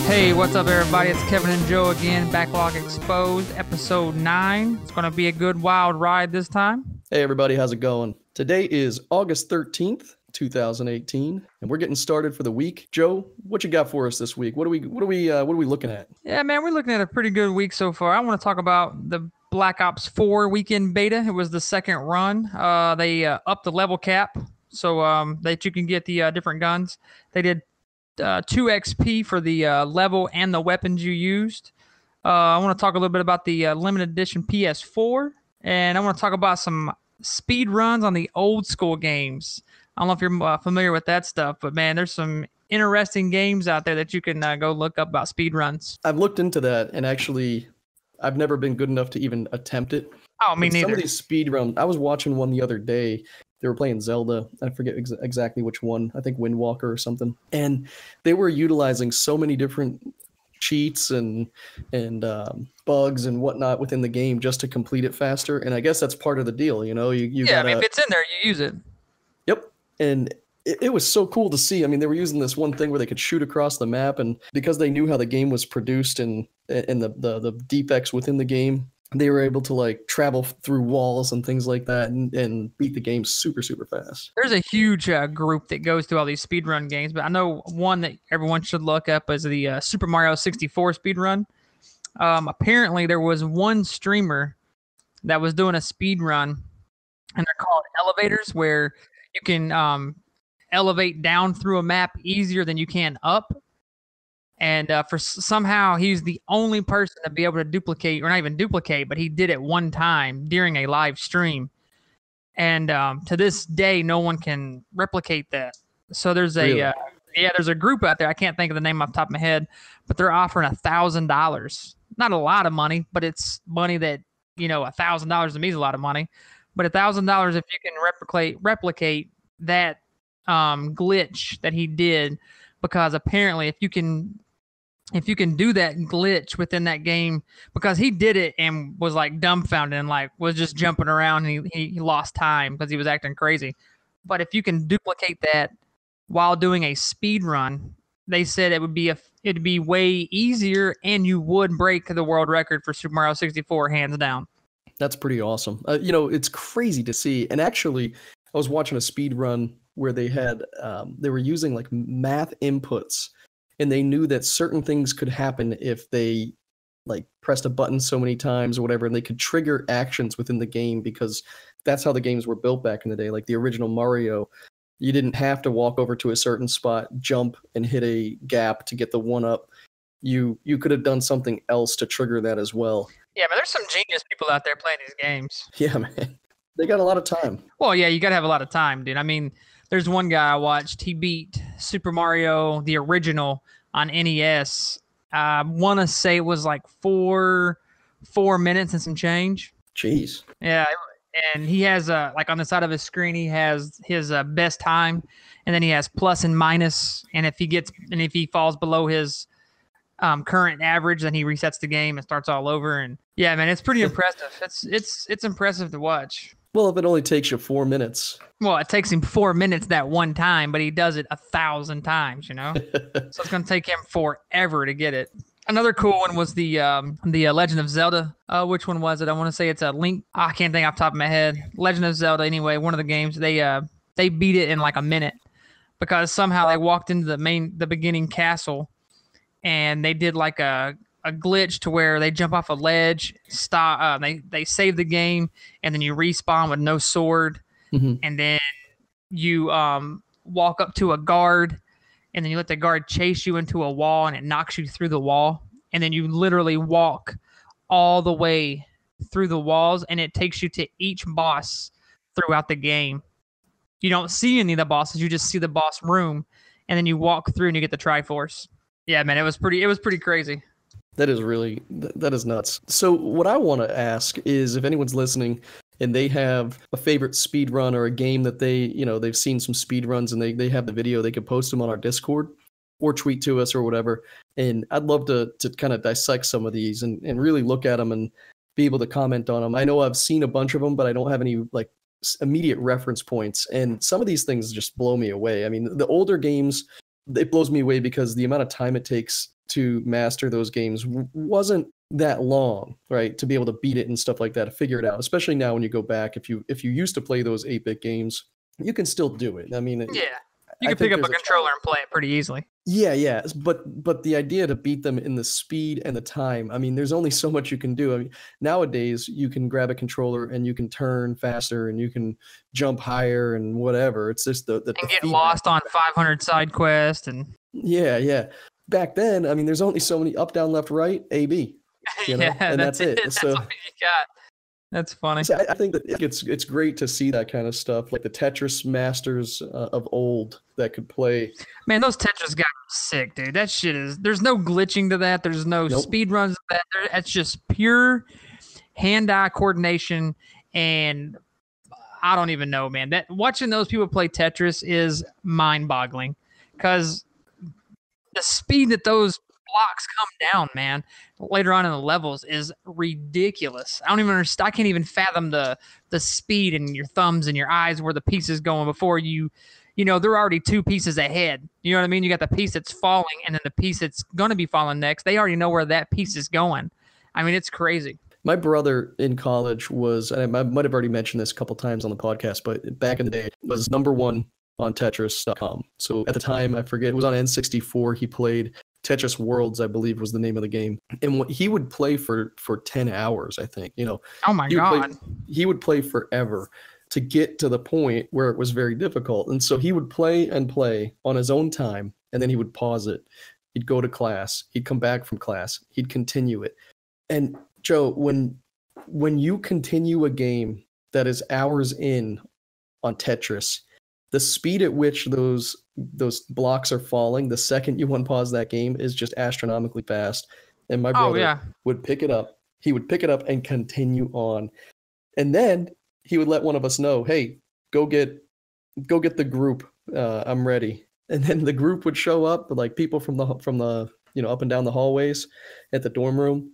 Hey, what's up, everybody? It's Kevin and Joe again, Backlog Exposed, episode 9. It's going to be a good wild ride this time. Hey, everybody, how's it going? Today is August 13th, 2018, and we're getting started for the week. Joe, what you got for us this week? What are we looking at? Yeah, man, we're looking at a pretty good week so far. I want to talk about the Black Ops 4 weekend beta. It was the second run. They upped the level cap so that you can get the different guns. They did 2 XP for the level and the weapons you used. I want to talk a little bit about the limited edition PS4, and I want to talk about some speed runs on the old school games. I don't know if you're familiar with that stuff, but man, there's some interesting games out there that you can go look up about speed runs. I've looked into that, and actually, I've never been good enough to even attempt it. Oh, me neither. Some of these speed runs, I was watching one the other day. They were playing Zelda. I forget exactly which one. I think Wind Walker or something. And they were utilizing so many different cheats and bugs and whatnot within the game just to complete it faster. And I guess that's part of the deal, you know. You gotta, I mean, if it's in there, you use it. Yep. And it was so cool to see. I mean, they were using this one thing where they could shoot across the map, and because they knew how the game was produced and the defects within the game, they were able to like travel through walls and things like that and beat the game super, super fast. There's a huge group that goes through all these speedrun games, but I know one that everyone should look up is the Super Mario 64 speedrun. Apparently, there was one streamer that was doing a speedrun, and they're called elevators, where you can elevate down through a map easier than you can up. And somehow he's the only person to be able to duplicate, or not even duplicate, but he did it one time during a live stream. And to this day, no one can replicate that. So there's there's a group out there. I can't think of the name off the top of my head, but they're offering $1,000. Not a lot of money, but it's money that, you know, $1,000 to me is a lot of money. But $1,000 if you can replicate that glitch that he did, because apparently if you can do that glitch within that game, because he did it and was like dumbfounded and like was just jumping around, and he lost time because he was acting crazy. But if you can duplicate that while doing a speed run, they said it'd be way easier, and you would break the world record for Super Mario 64 hands down. That's pretty awesome. You know, it's crazy to see. And actually, I was watching a speed run where they had they were using like math inputs, and they knew that certain things could happen if they like pressed a button so many times or whatever, and they could trigger actions within the game, because that's how the games were built back in the day. Like the original Mario, you didn't have to walk over to a certain spot, jump, and hit a gap to get the one-up. You could have done something else to trigger that as well. Yeah, but there's some genius people out there playing these games. Yeah, man. They got a lot of time. Well, yeah, you got to have a lot of time, dude. I mean, there's one guy I watched. He beat Super Mario, the original, on NES. I want to say it was like 4 minutes and some change. Jeez. Yeah, and he has like on the side of his screen, he has his best time, and then he has plus and minus. And if he falls below his current average, then he resets the game and starts all over. And yeah, man, it's pretty impressive. It's impressive to watch. Well, if it only takes you 4 minutes. Well, it takes him 4 minutes that one time, but he does it 1,000 times, you know? So it's going to take him forever to get it. Another cool one was the Legend of Zelda. Which one was it? I want to say it's a Link. I can't think off the top of my head. Legend of Zelda, anyway, one of the games. They beat it in like a minute, because somehow they walked into the beginning castle, and they did like a glitch to where they jump off a ledge, stop. They save the game, and then you respawn with no sword, and then you walk up to a guard, and then you let the guard chase you into a wall, and it knocks you through the wall, and then you literally walk all the way through the walls, and it takes you to each boss throughout the game. You don't see any of the bosses; you just see the boss room, and then you walk through and you get the Triforce. Yeah, man, it was pretty crazy. That is nuts. So what I want to ask is, if anyone's listening and they have a favorite speed run or a game that they've seen some speed runs and they have the video, they could post them on our Discord or tweet to us or whatever. And I'd love to kind of dissect some of these and really look at them and be able to comment on them. I know I've seen a bunch of them, but I don't have any like immediate reference points. And some of these things just blow me away. I mean, the older games it blows me away because the amount of time it takes to master those games wasn't that long, right? To be able to beat it and stuff like that, to figure it out. Especially now when you go back, if you used to play those 8-bit games, you can still do it. I mean, Yeah, you can pick up a controller and play it pretty easily. Yeah, but the idea to beat them in the speed and the time, I mean, there's only so much you can do. I mean, nowadays you can grab a controller and you can turn faster and you can jump higher and whatever. It's just the and get lost on 500 side quests and yeah. Back then, I mean, there's only so many up, down, left, right, A, B. You know? Yeah, and that's it. That's all you got. That's funny. So I think that it's great to see that kind of stuff, like the Tetris masters of old that could play. Man, those Tetris guys are sick, dude. That shit is. There's no glitching to that. There's no speed runs to that. That's just pure hand-eye coordination, and I don't even know, man. That watching those people play Tetris is mind-boggling because the speed that those blocks come down, man, later on in the levels is ridiculous. I don't even understand. I can't even fathom the speed in your thumbs and your eyes where the piece is going before you know, they're already 2 pieces ahead. You know what I mean? You got the piece that's falling and then the piece that's going to be falling next. They already know where that piece is going. I mean, it's crazy. My brother in college was, and I might have already mentioned this a couple times on the podcast, but back in the day was #1 on Tetris.com. So at the time, I forget, it was on N64. He played Tetris Worlds, I believe was the name of the game. And he would play for 10 hours, I think, you know. Oh my God. He would play forever to get to the point where it was very difficult. And so he would play and play on his own time, and then he would pause it. He'd go to class. He'd come back from class. He'd continue it. And Joe, when you continue a game that is hours in on Tetris, the speed at which those blocks are falling the second you unpause that game is just astronomically fast. And my brother would pick it up. He would pick it up and continue on. And then he would let one of us know, hey, go get the group. I'm ready. And then the group would show up, like people from the you know, up and down the hallways at the dorm room.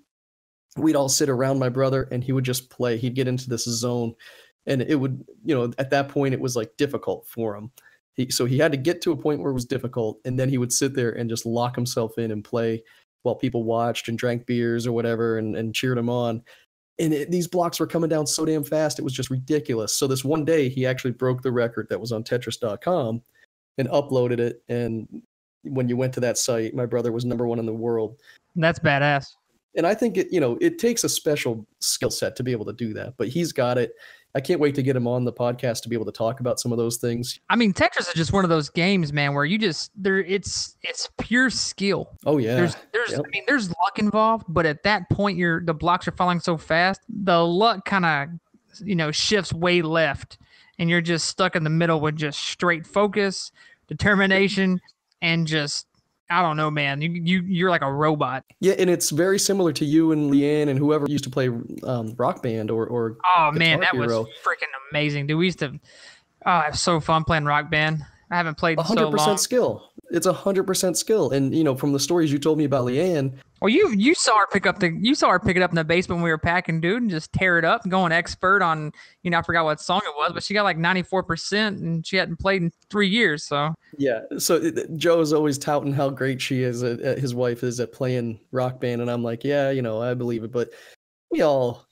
We'd all sit around my brother and he would just play. He'd get into this zone. And it would, you know, at that point, it was like difficult for him. So he had to get to a point where it was difficult. And then he would sit there and just lock himself in and play while people watched and drank beers or whatever and cheered him on. And these blocks were coming down so damn fast. It was just ridiculous. So this one day, he actually broke the record that was on Tetris.com and uploaded it. And when you went to that site, my brother was #1 in the world. That's badass. And I think it takes a special skill set to be able to do that. But he's got it. I can't wait to get him on the podcast to be able to talk about some of those things. I mean, Tetris is just one of those games, man, where you just it's pure skill. Oh yeah. I mean, there's luck involved, but at that point the blocks are falling so fast, the luck kind of, you know, shifts way left and you're just stuck in the middle with just straight focus, determination, and just I don't know, man. You're like a robot. Yeah, and it's very similar to you and Leanne and whoever used to play Rock Band or oh man, that Hero. was freaking amazing, dude. We used to have so fun playing Rock Band. I haven't played 100% so long. skill. It's 100% skill, and you know from the stories you told me about Leanne. Well, you saw her pick it up in the basement when we were packing, dude, and just tear it up, going expert on, you know, I forgot what song it was, but she got like 94%, and she hadn't played in 3 years, so. Yeah, so Joe is always touting how great she is, his wife is at playing Rock Band, and I'm like, yeah, you know, I believe it, but we all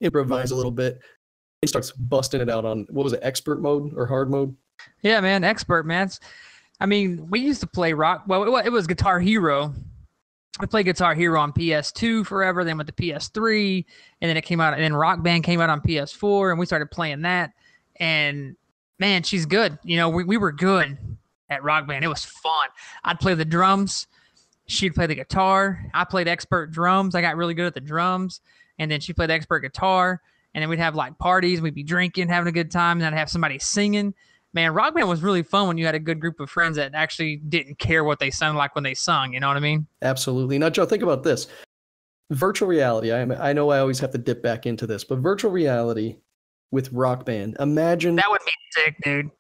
improvise a little bit. He starts busting it out on, what was it, expert mode or hard mode? Yeah, man, expert, man. I mean, we used to play rock. Well, it was Guitar Hero. I played Guitar Hero on PS2 forever, then went to PS3, and then it came out, and then Rock Band came out on PS4, and we started playing that. And man, she's good. You know, we were good at Rock Band. It was fun. I'd play the drums. She'd play the guitar. I played expert drums. I got really good at the drums, and then she played expert guitar. And then we'd have like parties. We'd be drinking, having a good time, and I'd have somebody singing. Man, Rock Band was really fun when you had a good group of friends that actually didn't care what they sounded like when they sung. You know what I mean? Absolutely. Now, Joe, think about this. Virtual reality. I know I always have to dip back into this, but virtual reality with Rock Band. Imagine. That would be sick, dude.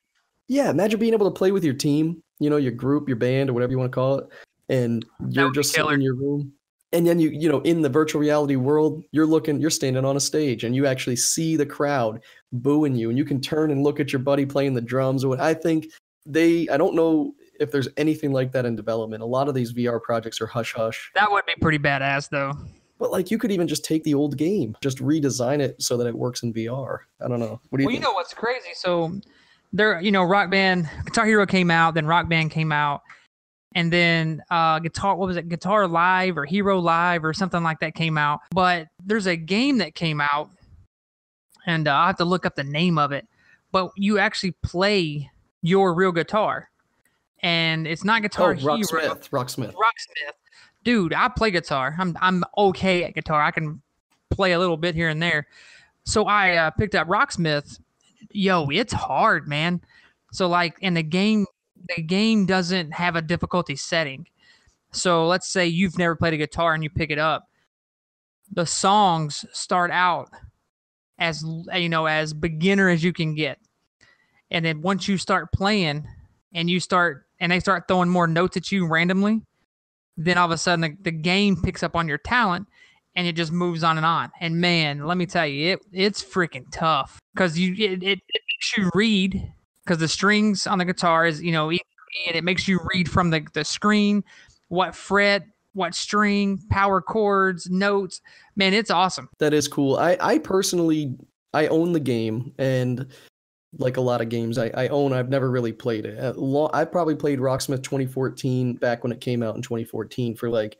Yeah, imagine being able to play with your team, you know, your group, your band, or whatever you want to call it, and you're just sitting in your room. And then you know, in the virtual reality world, you're standing on a stage and you actually see the crowd booing you, and you can turn and look at your buddy playing the drums. Or what I think I don't know if there's anything like that in development. A lot of these VR projects are hush hush. That would be pretty badass, though. But like, you could even just take the old game, just redesign it so that it works in VR. I don't know. What do you think? You know what's crazy? So there, Rock Band, Guitar Hero came out, then Rock Band came out, and then Guitar Live or Hero Live or something like that came out. But there's a game that came out, and I'll have to look up the name of it. But you actually play your real guitar, and it's not Guitar Hero. Rocksmith. Dude, I play guitar. I'm okay at guitar. I can play a little bit here and there. So I picked up Rocksmith. Yo, it's hard, man. So like, in the game doesn't have a difficulty setting. So let's say you've never played a guitar and you pick it up. The songs start out as beginner as you can get. And then once you start playing and they start throwing more notes at you randomly, then all of a sudden the game picks up on your talent and it just moves on and on. And man, let me tell you, it's freaking tough because it makes you read, because the strings on the guitar is, and it makes you read from the screen, what fret, what string, power chords, notes. Man, it's awesome. That is cool. I personally, I own the game, and like a lot of games I've never really played it. I probably played Rocksmith 2014 back when it came out in 2014 for like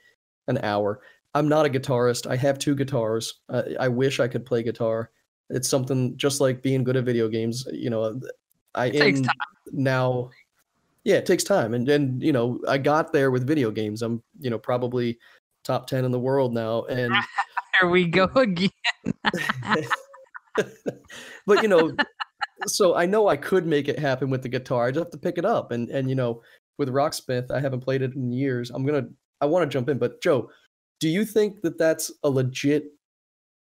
an hour. I'm not a guitarist. I have 2 guitars. I wish I could play guitar. It's something just like being good at video games. It takes time. Now. Yeah, it takes time. And I got there with video games. I'm, probably top 10 in the world now. And there we go again. But, so I know I could make it happen with the guitar. I just have to pick it up. And with Rocksmith, I haven't played it in years. I want to jump in. But Joe, do you think that that's a legit,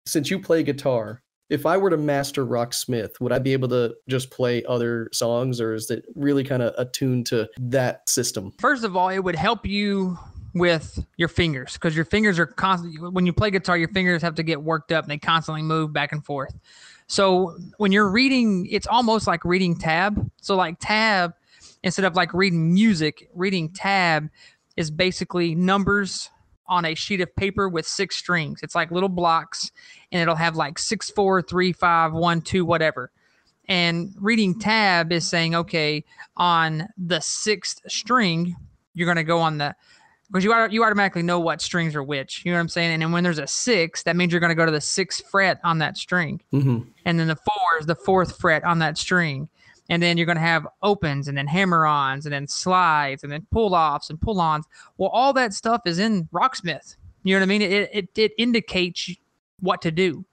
since you play guitar, if I were to master Rocksmith, would I be able to just play other songs, or is it really kind of attuned to that system? First of all, it would help you with your fingers, because your fingers are constantly, when you play guitar, your fingers have to get worked up and they constantly move back and forth. So when you're reading, it's almost like reading tab. So like tab, instead of like reading music, reading tab is basically numbers on a sheet of paper with 6 strings. It's like little blocks, and it'll have like 6, 4, 3, 5, 1, 2, whatever. And reading tab is saying, okay, on the 6th string, you're going to go on because you automatically know what strings are which. You know what I'm saying? And then when there's a 6, that means you're going to go to the 6th fret on that string. Mm-hmm. And then the 4 is the 4th fret on that string. And then you're going to have opens, and then hammer-ons, and then slides, and then pull-offs and pull-ons. Well, all that stuff is in Rocksmith. You know what I mean? It indicates what to do.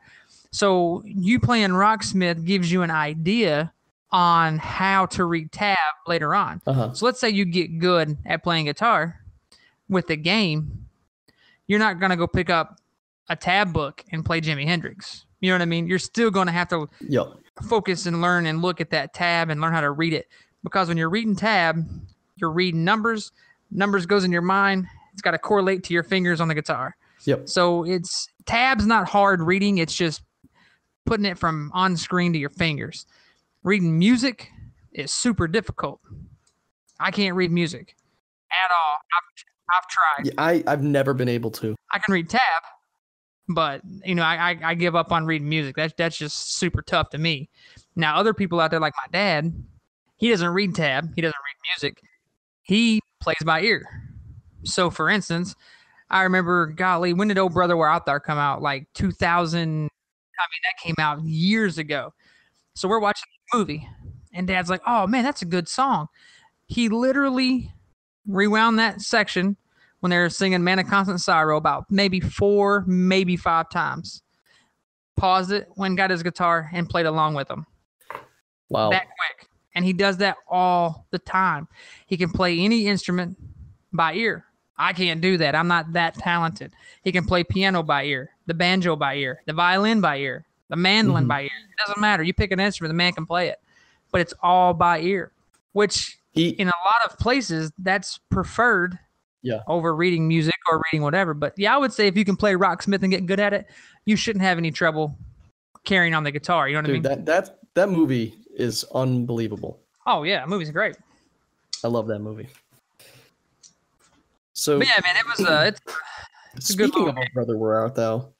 So you playing Rocksmith gives you an idea on how to read tab later on. Uh-huh. So let's say you get good at playing guitar with the game. You're not going to go pick up a tab book and play Jimi Hendrix. You know what I mean? You're still going to have to focus and learn and look at that tab and learn how to read it. Because when you're reading tab, you're reading numbers. Numbers goes in your mind. It's got to correlate to your fingers on the guitar. Yep. So tab's not hard reading. It's just putting it from on screen to your fingers. Reading music is super difficult. I can't read music at all. I've tried. Yeah, I've never been able to. I can read tab, but I give up on reading music. That's just super tough to me. Now, other people out there, like my dad, he doesn't read tab. He doesn't read music. He plays by ear. So, for instance, I remember, golly, when did Old Brother Where Art Thou come out? Like 2000. I mean, that came out years ago. So we're watching the movie, and Dad's like, "Oh man, that's a good song." He literally rewound that section when they were singing "Man of Constant Sorrow" about maybe 4, maybe 5 times. Paused it, went and got his guitar, and played along with them. Wow. That quick. And he does that all the time. He can play any instrument by ear. I can't do that. I'm not that talented. He can play piano by ear, the banjo by ear, the violin by ear, the mandolin by ear. It doesn't matter. You pick an instrument, the man can play it. But it's all by ear, which in a lot of places, that's preferred over reading music or reading whatever. But yeah, I would say if you can play Rocksmith and get good at it, you shouldn't have any trouble carrying on the guitar. You know what I mean? That movie is unbelievable. Oh, yeah. The movie's great. I love that movie. So, But yeah, man, it was it's a good speaking of movie. Oh Brother Where Art Thou,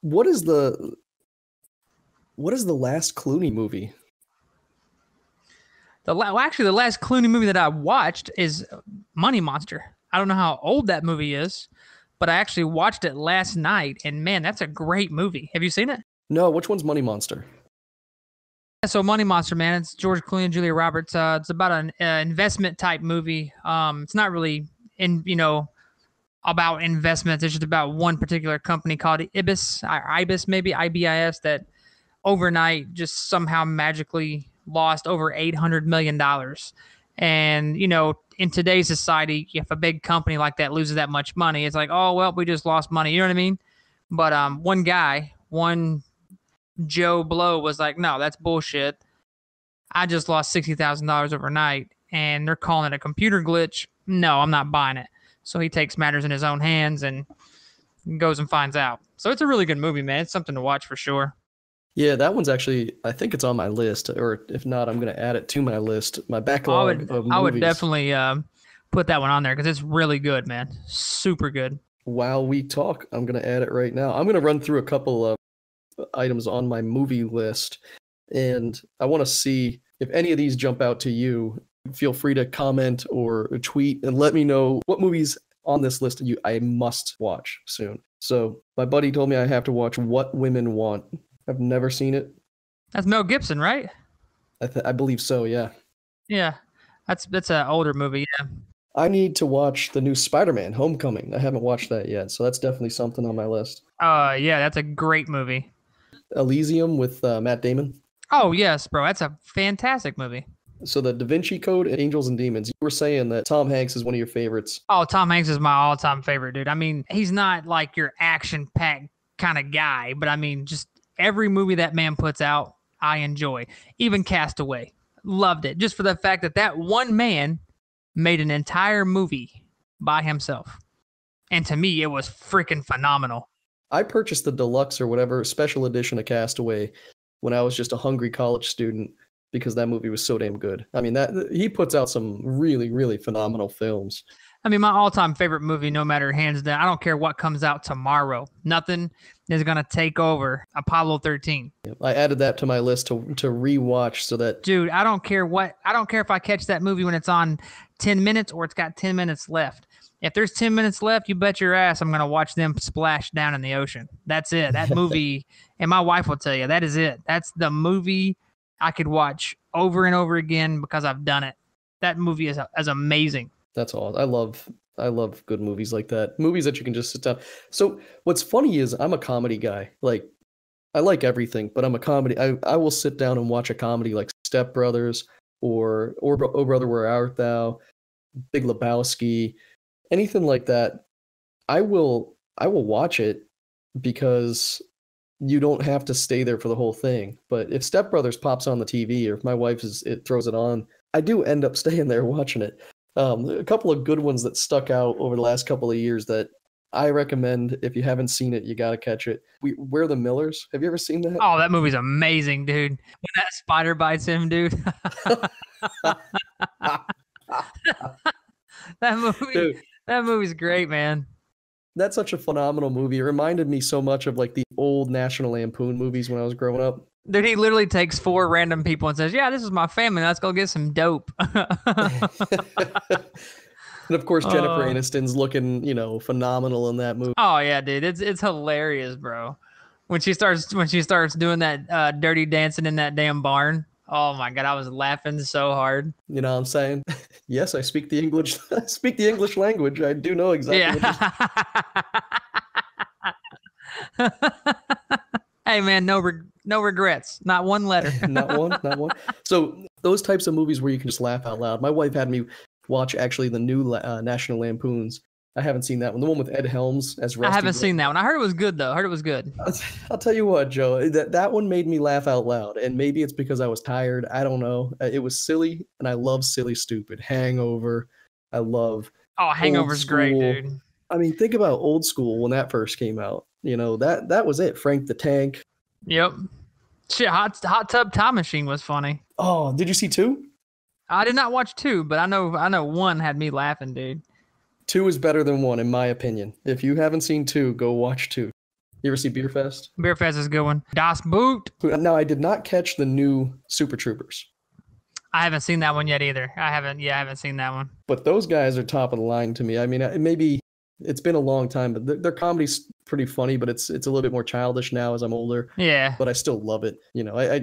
what is the last Clooney movie? Actually, the last Clooney movie that I watched is Money Monster. I don't know how old that movie is, but I actually watched it last night, and man, that's a great movie. Have you seen it? No, which one's Money Monster? So Money Monster, man, it's George Clooney and Julia Roberts. It's about an investment type movie. It's not really about investments. It's just about one particular company called Ibis, maybe IBIS, that overnight just somehow magically lost over $800 million. And in today's society, if a big company like that loses that much money, it's like, oh well, we just lost money. You know what I mean? But one Joe Blow was like, no, that's bullshit. I just lost $60,000 overnight, and they're calling it a computer glitch. No, I'm not buying it. So he takes matters in his own hands and goes and finds out. So it's a really good movie, man. It's something to watch for sure. Yeah, that one's actually, I think it's on my list, or if not, I'm going to add it to my list, my I backlog would of I would movies. definitely put that one on there because it's really good, man. Super good. While we talk, I'm going to add it right now. I'm going to run through a couple of items on my movie list, and I want to see if any of these jump out to you. Feel free to comment or tweet and let me know what movies on this list I must watch soon. So my buddy told me I have to watch What Women Want. I've never seen it. That's Mel Gibson, right? I believe so, yeah. Yeah, that's an older movie. Yeah. I need to watch the new Spider-Man Homecoming. I haven't watched that yet, so that's definitely something on my list. Yeah, that's a great movie. Elysium with Matt Damon. Oh yes, bro, that's a fantastic movie. So the Da Vinci Code and Angels and Demons. You were saying that Tom Hanks is one of your favorites. Oh, Tom Hanks is my all-time favorite, dude. I mean, he's not like your action-packed kind of guy, but I mean, just every movie that man puts out, I enjoy. Even Castaway, loved it, just for the fact that that one man made an entire movie by himself, and to me, it was freaking phenomenal. I purchased the deluxe or whatever special edition of Castaway when I was just a hungry college student because that movie was so damn good. I mean, that he puts out some really, really phenomenal films. I mean, my all-time favorite movie, no matter hands down, I don't care what comes out tomorrow. Nothing is gonna take over Apollo 13. I added that to my list to rewatch so that Dude, I don't care if I catch that movie when it's on 10 minutes or it's got 10 minutes left. If there's 10 minutes left, you bet your ass I'm going to watch them splash down in the ocean. That's it. That movie, and my wife will tell you, that is it. That's the movie I could watch over and over again because I've done it. That movie is amazing. that's all. I love good movies like that. Movies that you can just sit down. So what's funny is I'm a comedy guy. Like I like everything, but I'm a comedy. I will sit down and watch a comedy like Step Brothers or Oh Brother Where Art Thou, Big Lebowski, anything like that. I will watch it because you don't have to stay there for the whole thing. But if Step Brothers pops on the TV or if my wife throws it on, I do end up staying there watching it. A couple of good ones that stuck out over the last couple of years that I recommend. If you haven't seen it, you got to catch it. We're the Millers. Have you ever seen that? Oh, that movie's amazing, dude. When that spider bites him, dude. That movie. Dude, That movie's great, man. that's such a phenomenal movie. It reminded me so much of like the old National Lampoon movies when I was growing up. Dude, he literally takes 4 random people and says, "Yeah, this is my family. Let's go get some dope." And of course, Jennifer Aniston's looking, phenomenal in that movie. Oh yeah, dude, it's hilarious, bro. When she starts doing that dirty dancing in that damn barn. Oh my god, I was laughing so hard. You know what I'm saying? Yes, I speak the English. I speak the English language. I do know exactly. Yeah. Hey man, no regrets. Not one letter. Not one. So those types of movies where you can just laugh out loud. My wife had me watch actually the new National Lampoons. I haven't seen that one. The one with Ed Helms as Rusty. I haven't seen that one. I heard it was good though. I heard it was good. I'll tell you what, Joe. That one made me laugh out loud, and maybe it's because I was tired. I don't know. It was silly, and I love silly, stupid. Hangover. I love. Oh, Hangover's great, dude. I mean, think about Old School when that first came out. That was it. Frank the Tank. Yep. Shit, Hot Tub Time Machine was funny. Oh, did you see 2? I did not watch 2, but I know 1 had me laughing, dude. 2 is better than 1, in my opinion. If you haven't seen 2, go watch 2. You ever see Beer Fest? Beer Fest is a good one. Das Boot. Now, I did not catch the new Super Troopers. I haven't seen that one yet either. I haven't seen that one. But those guys are top of the line to me. I mean, maybe it's been a long time, but their comedy's pretty funny, but it's a little bit more childish now as I'm older. Yeah. But I still love it. I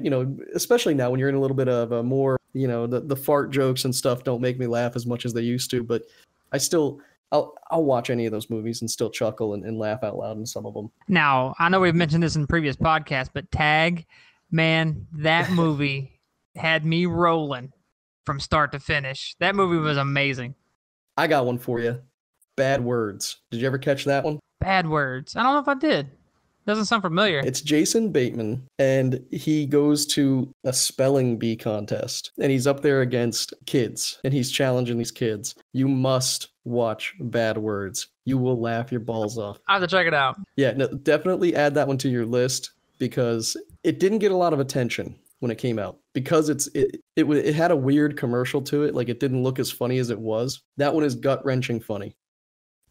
especially now when you're in a little bit of a more, the fart jokes and stuff don't make me laugh as much as they used to, but I'll watch any of those movies and still chuckle and laugh out loud in some of them. Now, I know we've mentioned this in previous podcasts, but Tag, man, that movie had me rolling from start to finish. That movie was amazing. I got one for you. Bad Words. Did you ever catch that one? Bad Words. I don't know if I did. Doesn't sound familiar. It's Jason Bateman, and he goes to a spelling bee contest, and he's up there against kids, and he's challenging these kids. You must watch Bad Words. You will laugh your balls off. I have to check it out. Yeah, no, definitely add that one to your list because it didn't get a lot of attention when it came out because it had a weird commercial to it. Like it didn't look as funny as it was. That one is gut-wrenching funny.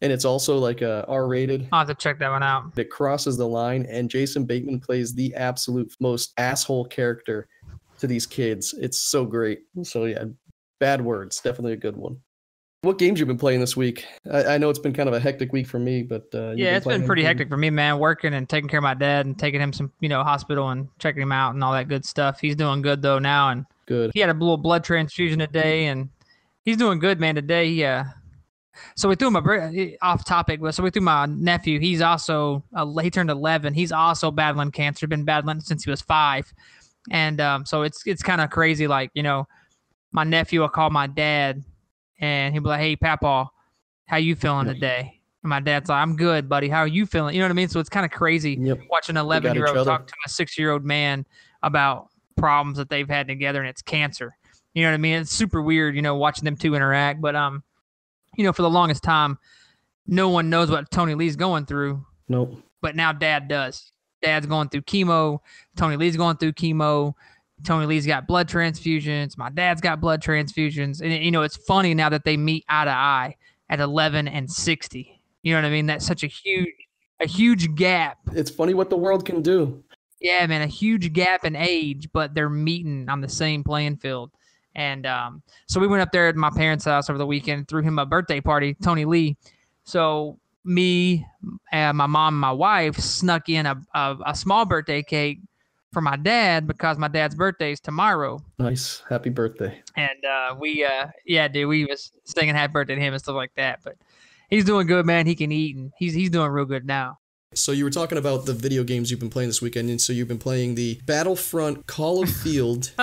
And it's also like a R-rated. I'll have to check that one out. It crosses the line, and Jason Bateman plays the absolute most asshole character to these kids. It's so great. So yeah, Bad Words, definitely a good one. What games you been playing this week? I know it's been kind of a hectic week for me, but yeah, it's been pretty hectic for me, man. Working and taking care of my dad and taking him some, hospital and checking him out and all that good stuff. He's doing good though now, and good. He had a little blood transfusion today, and he's doing good, man. Today, so we threw him off topic, but so we threw my nephew. He's also he turned 11. He's also battling cancer. Been battling since he was 5, and so it's kind of crazy. Like my nephew will call my dad, and he'll be like, "Hey, Papa, how you feeling today?" And my dad's like, "I'm good, buddy. How are you feeling?" You know what I mean? So it's kind of crazy watching an 11-year-old talk to a 6-year-old man about problems that they've had together, and it's cancer. You know what I mean? It's super weird, watching them two interact, but for the longest time, no one knows what Tony Lee's going through. Nope. But now Dad does. Dad's going through chemo. Tony Lee's going through chemo. Tony Lee's got blood transfusions. My dad's got blood transfusions. And, it's funny now that they meet eye to eye at 11 and 60. You know what I mean? That's such a huge gap. It's funny what the world can do. Yeah, man, a huge gap in age, but they're meeting on the same playing field. And so we went up there at my parents' house over the weekend, threw him a birthday party, Tony Lee. So me, my mom, and my wife snuck in a small birthday cake for my dad because my dad's birthday is tomorrow. Nice. Happy birthday. And we was singing happy birthday to him and stuff like that. But he's doing good, man. He can eat, and he's doing real good now. So you were talking about the video games you've been playing this weekend, and so you've been playing the Battlefront Call of Field.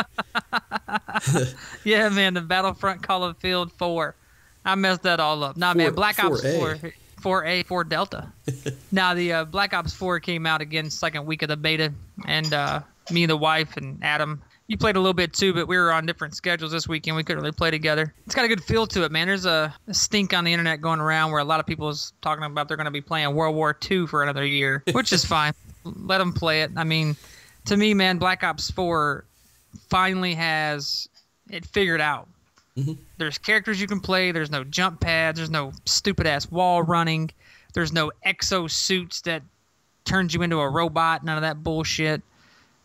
Yeah, man, the Battlefront Call of Field 4. I messed that all up. Nah, man, Black Ops 4 Delta. Now, the Black Ops 4 came out again second week of the beta, and me and the wife and Adam, you played a little bit too, but we were on different schedules this weekend. We couldn't really play together. It's got a good feel to it, man. There's a stink on the internet going around where a lot of people is talking about they're going to be playing World War II for another year, which is fine. Let them play it. I mean, to me, man, Black Ops 4 finally has it figured out. Mm-hmm. There's characters you can play. There's no jump pads. There's no stupid-ass wall running. There's no exosuits that turns you into a robot. None of that bullshit.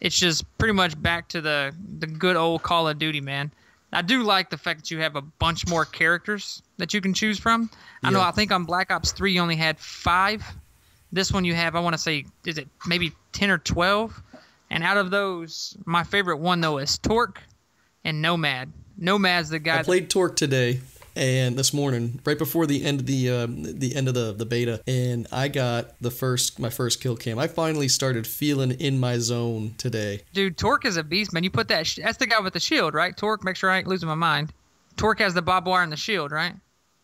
It's just pretty much back to the good old Call of Duty, man. I do like the fact that you have a bunch more characters that you can choose from. Yeah. I think on Black Ops 3 you only had 5. This one you have, I want to say, is it maybe 10 or 12? And out of those, my favorite one, though, is Torque and Nomad. Nomad's the guy. I played Torque today and this morning, right before the end of the beta, and I got my first kill cam. I finally started feeling in my zone today. Dude, Torque is a beast, man. You put that's the guy with the shield, right? Torque, make sure I ain't losing my mind. Torque has the barbed wire and the shield, right?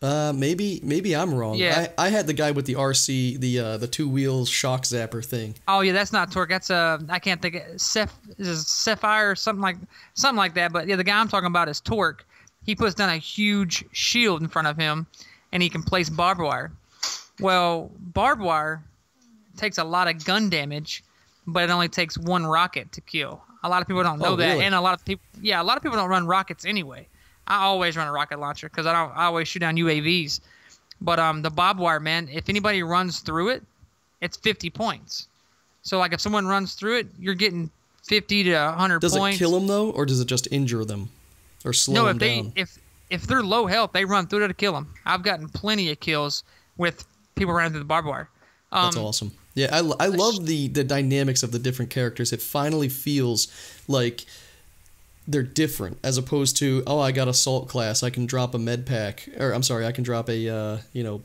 Maybe I'm wrong. Yeah. I had the guy with the RC, the 2 wheels shock zapper thing. Oh yeah, that's not Torque. That's I can't think of Sapphire or something like that. But yeah, the guy I'm talking about is Torque. He puts down a huge shield in front of him, and he can place barbed wire. Well, barbed wire takes a lot of gun damage, but it only takes 1 rocket to kill. A lot of people don't know that, really? And a lot of people don't run rockets anyway. I always run a rocket launcher because I always shoot down UAVs. But the barbed wire, man, if anybody runs through it, it's 50 points. So like if someone runs through it, you're getting 50 to 100 Does points. it kill them though, or does it just injure them, or slow them down? If they're low health, they run through it to kill them. I've gotten plenty of kills with people running through the barbed wire. That's awesome. Yeah, I love the dynamics of the different characters. It finally feels like they're different, as opposed to, oh, I got assault class, I can drop a med pack, or I'm sorry, I can drop a the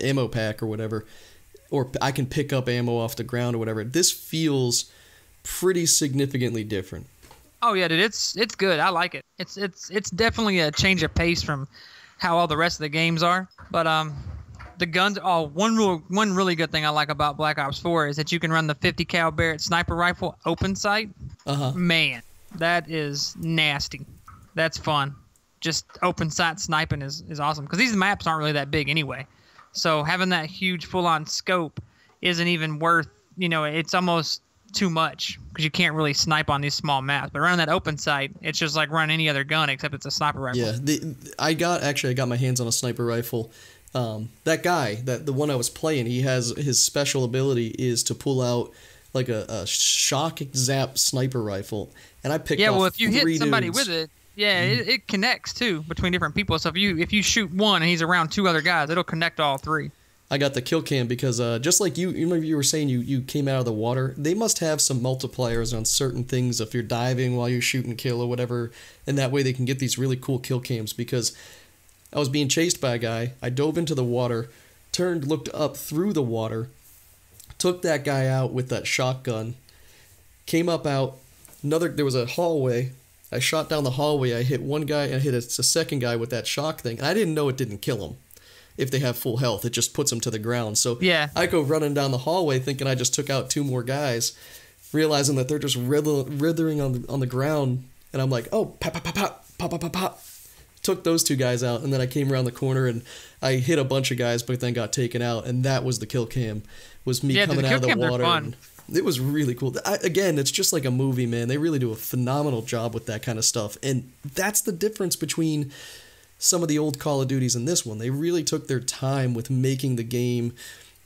ammo pack or whatever, or I can pick up ammo off the ground or whatever. This feels pretty significantly different. Oh yeah, dude, it's good. I like it. It's definitely a change of pace from how all the rest of the games are. But the guns. Oh, one really good thing I like about Black Ops 4 is that you can run the 50 cal Barrett sniper rifle open sight. Man, that is nasty. That's fun. Just open sight sniping is awesome because these maps aren't really that big anyway. So having that huge full on scope isn't even worth. It's almost too much because you can't really snipe on these small maps. But running that open sight, it's just like running any other gun except it's a sniper rifle. Yeah, I got my hands on a sniper rifle. That guy, the one I was playing, he has his special ability is to pull out like a shock zap sniper rifle, and I picked. Yeah, well, if you hit somebody with it, it connects too between different people. So if you shoot one and he's around two other guys, it'll connect all three. I got the kill cam because just like you remember you were saying you came out of the water. They must have some multipliers on certain things if you're diving while you're shooting kill or whatever, and that way they can get these really cool kill cams. Because I was being chased by a guy. I dove into the water, turned, looked up through the water, took that guy out with that shotgun, came up out. There was a hallway. I shot down the hallway. I hit one guy and I hit a second guy with that shock thing. And I didn't know it didn't kill him. If they have full health, it just puts them to the ground. So yeah. I go running down the hallway thinking I just took out two more guys, realizing that they're just writhing on the ground. And I'm like, oh, pop, pop, pop, pop, pop, pop, pop, pop. Took those two guys out, and then I came around the corner and I hit a bunch of guys, but then got taken out. And that was the kill cam, was me coming out of the water. And it was really cool. Again, it's just like a movie, man. They really do a phenomenal job with that kind of stuff. And that's the difference between some of the old Call of Duties and this one. They really took their time with making the game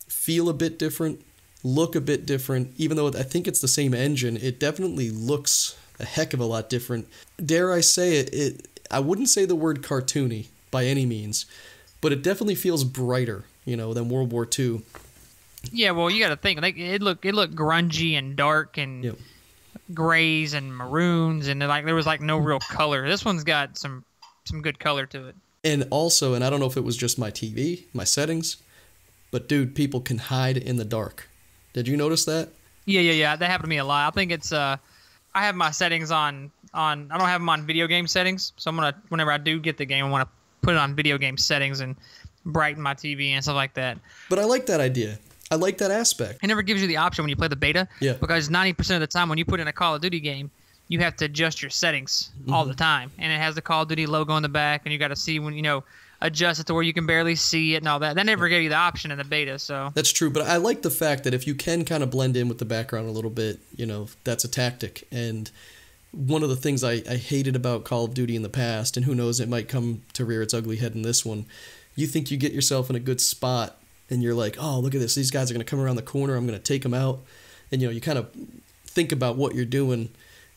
feel a bit different, look a bit different. Even though I think it's the same engine, it definitely looks a heck of a lot different. Dare I say it, I wouldn't say the word cartoony by any means, but it definitely feels brighter, than World War II. Yeah, well, you got to think, like it looked grungy and dark and grays and maroons, and there was no real color. This one's got some good color to it. And also, and I don't know if it was just my TV, my settings, but dude, people can hide in the dark. Did you notice that? Yeah. That happened to me a lot. I think it's I have my settings on I don't have them on video game settings, so I'm gonna, whenever I do get the game, I want to put it on video game settings and brighten my TV and stuff like that. But I like that idea. I like that aspect. It never gives you the option when you play the beta. Yeah. Because 90% of the time when you put in a Call of Duty game, you have to adjust your settings all the time, and it has the Call of Duty logo in the back, and you got to see when adjust it to where you can barely see it and all that. That never gave you the option in the beta, so that's true. But I like the fact that if you can kind of blend in with the background a little bit, that's a tactic. And one of the things I hated about Call of Duty in the past, and who knows, it might come to rear its ugly head in this one. You think you get yourself in a good spot, and you're like, oh, look at this. These guys are going to come around the corner. I'm going to take them out. And you kind of think about what you're doing.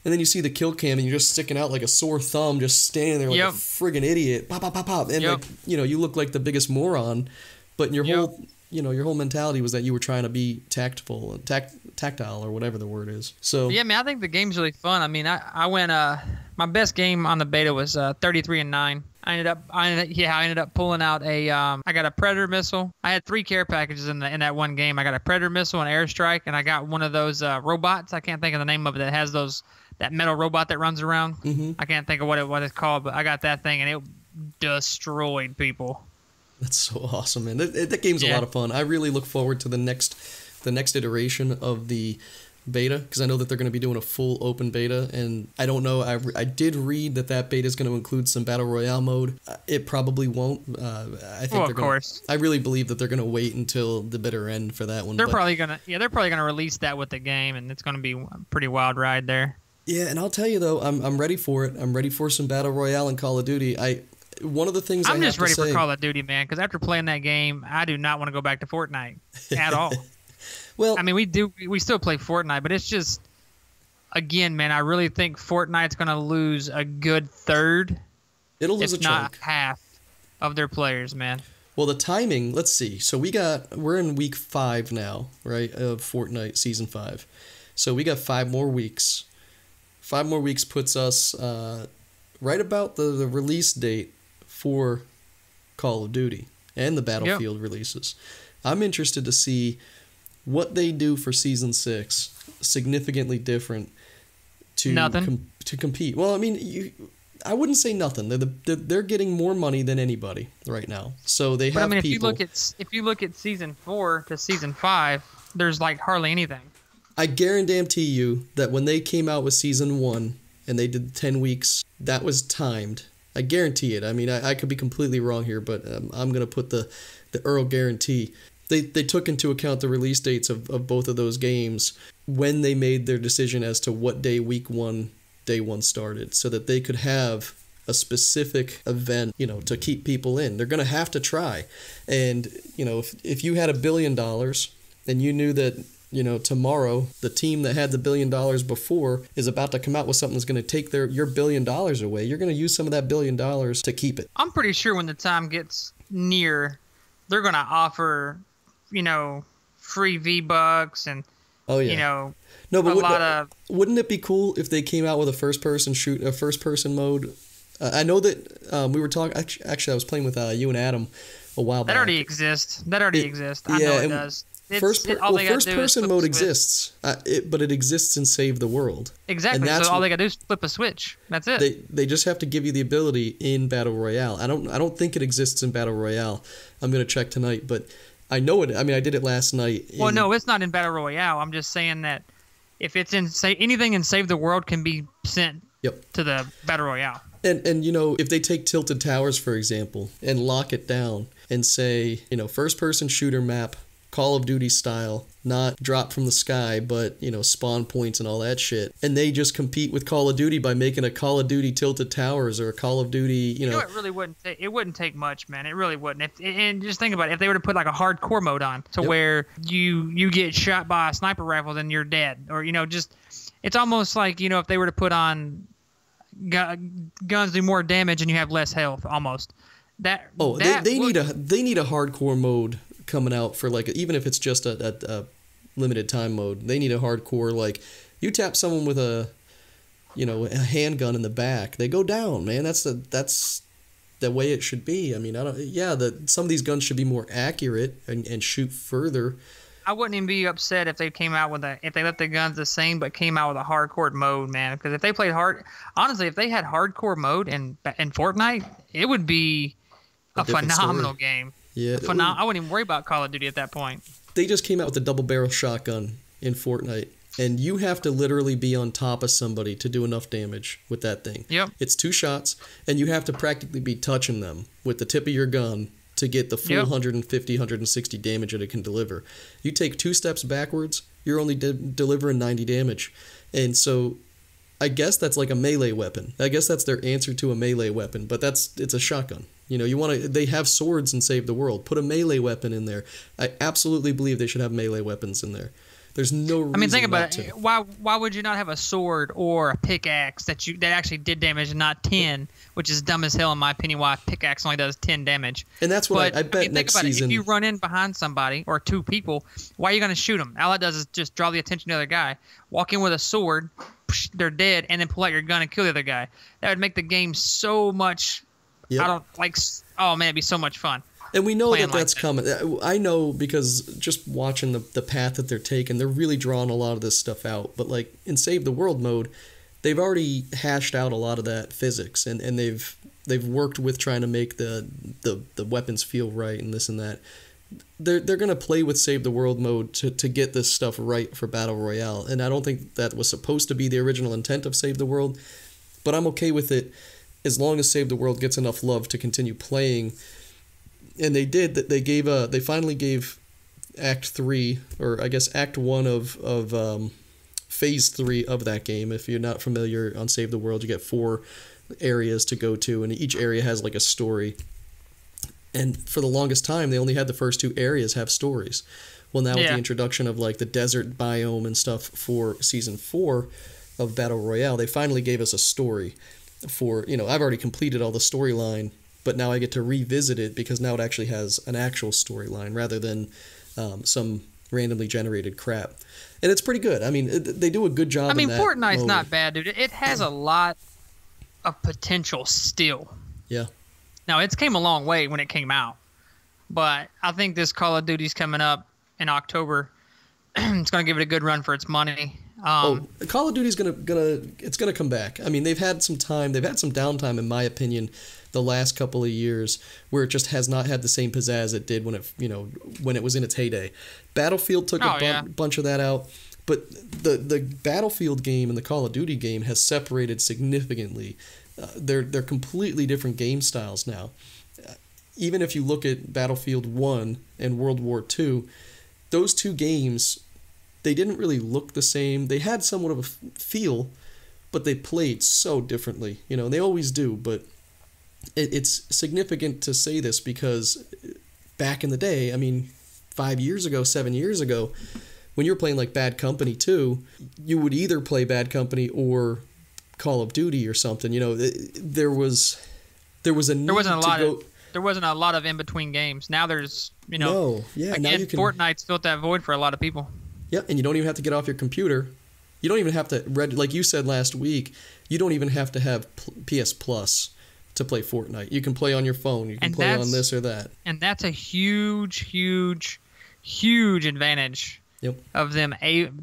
And then you see the kill cam, and you're just sticking out like a sore thumb, just standing there like a friggin' idiot. Pop, pop, pop, pop. And you look like the biggest moron. But your whole mentality was that you were trying to be tactful and tactile or whatever the word is. So yeah, man, I think the game's really fun. I mean, I went my best game on the beta was 33-9. I ended up pulling out I got a Predator missile. I had 3 care packages in that one game. I got a Predator missile, an airstrike, and I got one of those robots. I can't think of the name of it. That has that metal robot that runs around. Mm-hmm. I can't think of what it's called, but I got that thing, and it destroyed people. That's so awesome, man. That game's a lot of fun. I really look forward to the next iteration of the beta, because I know that they're going to be doing a full open beta, and I don't know. I did read that beta is going to include some battle royale mode. It probably won't. I think of course. I really believe that they're going to wait until the bitter end for that one. They're probably gonna release that with the game, and it's going to be a pretty wild ride there. Yeah, and I'll tell you though, I'm ready for it. I'm ready for some battle royale in Call of Duty. one of the things I'm I just have ready to say, for Call of Duty, man, because after playing that game, I do not want to go back to Fortnite at all. well, I mean, we still play Fortnite, but it's just, again, man, I really think Fortnite's going to lose a good third, it'll lose if a not chunk. half, of their players, man. Well, the timing, let's see. So we're in week 5 now, right, of Fortnite Season 5. So we got 5 more weeks. 5 more weeks puts us right about the release date for Call of Duty and the Battlefield releases. I'm interested to see what they do for Season 6 significantly different to to compete. Well, I mean, I wouldn't say nothing. They're getting more money than anybody right now. So they have But I mean, people. if you look at Season 4 to Season 5, there's like hardly anything. I guarantee you that when they came out with Season 1 and they did 10 weeks, that was timed. I guarantee it. I mean, I could be completely wrong here, but I'm going to put the Earl guarantee. They took into account the release dates of both of those games when they made their decision as to what day day one started, so that they could have a specific event, to keep people in. They're going to have to try. And, if you had $1 billion and you knew that, tomorrow the team that had the $1 billion before is about to come out with something that's going to take your $1 billion away, you're going to use some of that $1 billion to keep it. I'm pretty sure when the time gets near, they're going to offer, free V-Bucks and, oh, yeah. No, but wouldn't it be cool if they came out with a first-person mode? I know that we were talking. Actually, I was playing with you and Adam a while back. That already exists. I know it does. First-person mode exists, but it exists in Save the World. Exactly. So all they gotta do is flip a switch. That's it. They just have to give you the ability in Battle Royale. I don't think it exists in Battle Royale. I'm gonna check tonight, but I know it. I mean, I did it last night. Well, no, it's not in Battle Royale. I'm just saying that if it's in anything in Save the World can be sent to the Battle Royale. And if they take Tilted Towers, for example, and lock it down and say, first-person shooter map, Call of Duty style, not drop from the sky, but, spawn points and all that shit. And they just compete with Call of Duty by making a Call of Duty Tilted Towers or a Call of Duty, it really wouldn't take much, man. It really wouldn't. And just think about it. If they were to put like a hardcore mode on to where you get shot by a sniper rifle, then you're dead. Or, it's almost like, if they were to put on guns do more damage and you have less health, almost. They need a hardcore mode coming out for, like, even if it's just a limited time mode. They need a hardcore, like, you tap someone with a handgun in the back, they go down, man. That's the way it should be. I mean, some of these guns should be more accurate and shoot further. I wouldn't even be upset if they came out if they left the guns the same but came out with a hardcore mode, man. Because if they played honestly, if they had hardcore mode in Fortnite, it would be a phenomenal game. Yeah, I wouldn't even worry about Call of Duty at that point. They just came out with a double barrel shotgun in Fortnite, and you have to literally be on top of somebody to do enough damage with that thing. Yep. It's 2 shots, and you have to practically be touching them with the tip of your gun to get the full 150, 160 damage that it can deliver. You take 2 steps backwards, you're only delivering 90 damage. And so I guess that's like a melee weapon. I guess that's their answer to a melee weapon, but it's a shotgun. They have swords in Save the World. Put a melee weapon in there. I absolutely believe they should have melee weapons in there. There's no reason think about not it. to. Why would you not have a sword or a pickaxe that actually did damage and not 10, which is dumb as hell in my opinion, why a pickaxe only does 10 damage. And that's what I bet next season. If you run in behind somebody or 2 people, why are you going to shoot them? All it does is just draw the attention of the other guy. Walk in with a sword, they're dead, and then pull out your gun and kill the other guy. That would make the game so much... Yep. Oh man, it'd be so much fun. And we know that's coming. I know because just watching the path that they're taking, they're really drawing a lot of this stuff out. But like in Save the World mode, they've already hashed out a lot of that physics, and they've worked with trying to make the weapons feel right and this and that. They're gonna play with Save the World mode to get this stuff right for Battle Royale, and I don't think that was supposed to be the original intent of Save the World, but I'm okay with it as long as Save the World gets enough love to continue playing. And they did that. They finally gave Act 3, or I guess Act 1 of Phase 3 of that game. If you're not familiar on Save the World, you get 4 areas to go to, and each area has like a story. And for the longest time, they only had the first 2 areas have stories. Well, now with the introduction of like the desert biome and stuff for season 4 of Battle Royale, they finally gave us a story for, you know, I've already completed all the storyline, but now I get to revisit it because now it actually has an actual storyline rather than some randomly generated crap. And it's pretty good. I mean, they do a good job. I mean, Fortnite's not bad, dude. It has a lot of potential still. Yeah. Now, it's came a long way when it came out, but I think this Call of Duty's coming up in October. It's going to give it a good run for its money. Call of Duty's gonna come back. I mean, they've had some downtime, in my opinion, the last couple of years, where it just has not had the same pizzazz it did when it was in its heyday. Battlefield took a bunch of that out, but the Battlefield game and the Call of Duty game has separated significantly. They're completely different game styles now. Even if you look at Battlefield 1 and World War II, those 2 games, they didn't really look the same. They had somewhat of a feel, but they played so differently. You know, they always do, but it's significant to say this because back in the day, I mean, 5 years ago, 7 years ago, when you were playing like Bad Company 2, you would either play Bad Company or Call of Duty or something. You know, there was a need there wasn't a lot of in between games. Now there's, you know, now you can, Fortnite's filled that void for a lot of people. Yeah, and you don't even have to get off your computer. You don't even have to like you said last week, you don't even have to have PS Plus to play Fortnite. You can play on your phone. You can play on this or that. And that's a huge advantage of them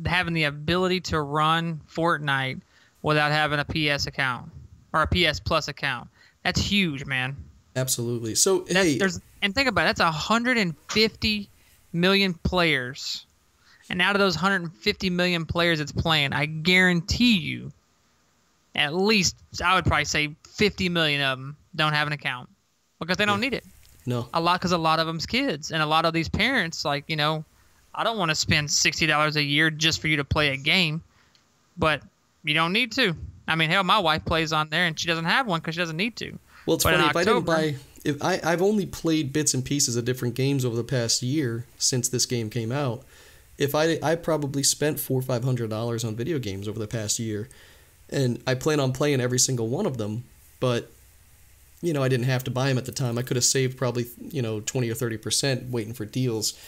having the ability to run Fortnite without having a PS account or a PS Plus account. That's huge, man. Absolutely. So, and think about it. That's 150 million players. And out of those 150 million players that's playing, I guarantee you, at least, I would probably say 50 million of them don't have an account because they don't need it. No. Because a lot of them's kids. And a lot of these parents, like, you know, I don't want to spend $60 a year just for you to play a game, but you don't need to. I mean, hell, my wife plays on there and she doesn't have one because she doesn't need to. Well, it's funny, I've only played bits and pieces of different games over the past year since this game came out. I probably spent $400 or $500 on video games over the past year, and I plan on playing every single one of them, but, you know, I didn't have to buy them at the time. I could have saved probably, you know, 20 or 30% waiting for deals,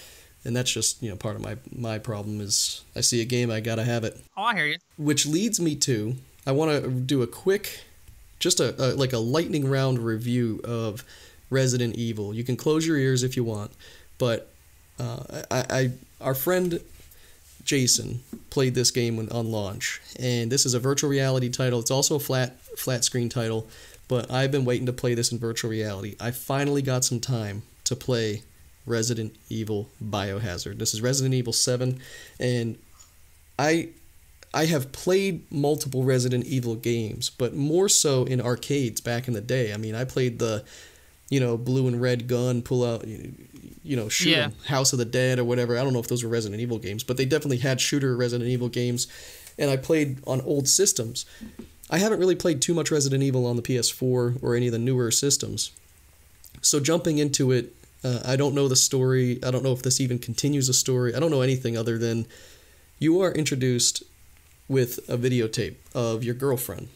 and that's just, you know, part of my problem is I see a game, I gotta have it. Oh, I hear you. Which leads me to, I want to do a quick, just a lightning round review of Resident Evil. You can close your ears if you want, but our friend Jason played this game on launch, and this is a virtual reality title. It's also a flat screen title, but I've been waiting to play this in virtual reality. I finally got some time to play Resident Evil Biohazard. This is Resident Evil 7, and I have played multiple Resident Evil games, but more so in arcades back in the day. I mean, I played the, you know, blue and red gun, pull out, you know, shoot 'em, House of the Dead or whatever. I don't know if those were Resident Evil games, but they definitely had shooter Resident Evil games, and I played on old systems. I haven't really played too much Resident Evil on the PS4 or any of the newer systems. So jumping into it, I don't know the story. I don't know if this even continues a story. I don't know anything other than you are introduced with a videotape of your girlfriend,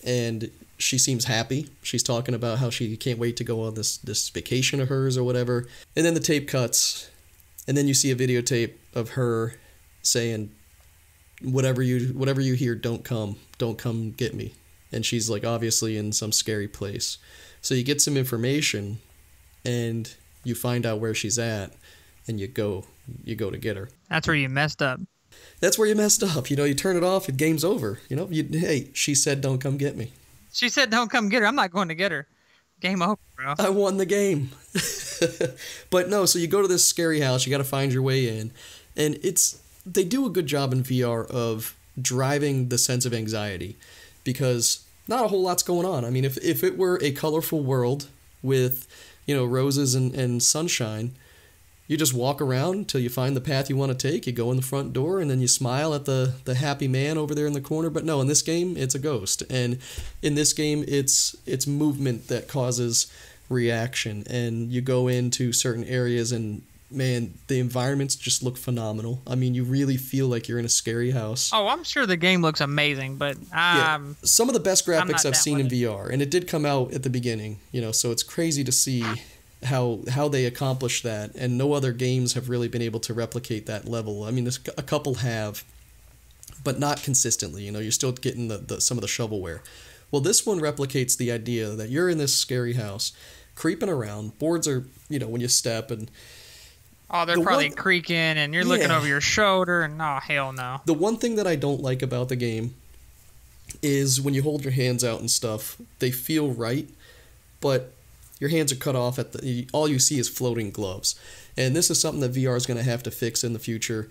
and she seems happy. She's talking about how she can't wait to go on this vacation of hers or whatever. And then the tape cuts, and then you see a videotape of her saying, whatever you hear, don't come get me. And she's like obviously in some scary place. So you get some information, and you find out where she's at, and you go to get her. That's where you messed up. That's where you messed up. You know, you turn it off, the game's over. You know, hey, she said don't come get me. She said don't come get her. I'm not going to get her. Game over, bro. I won the game. But no, so you go to this scary house, you got to find your way in. And they do a good job in VR of driving the sense of anxiety, because not a whole lot's going on. I mean, if it were a colorful world with, you know, roses and sunshine, You just walk around until you find the path you want to take. You go in the front door, and then you smile at the happy man over there in the corner. But no, in this game, it's a ghost. And in this game, it's movement that causes reaction. And you go into certain areas, and man, the environments just look phenomenal. I mean, you really feel like you're in a scary house. Oh, I'm sure the game looks amazing, but some of the best graphics I've seen in it. VR, and it did come out at the beginning, so it's crazy to see how they accomplished that, and no other games have really been able to replicate that level. I mean, a couple have, but not consistently. You're still getting some of the shovelware. Well, this one replicates the idea that you're in this scary house, creeping around. Boards are, when you step, and oh, they're probably creaking, and you're looking over your shoulder, and oh, hell no. The one thing that I don't like about the game is when you hold your hands out and stuff, they feel right, but your hands are cut off all you see is floating gloves. And this is something that VR is going to have to fix in the future.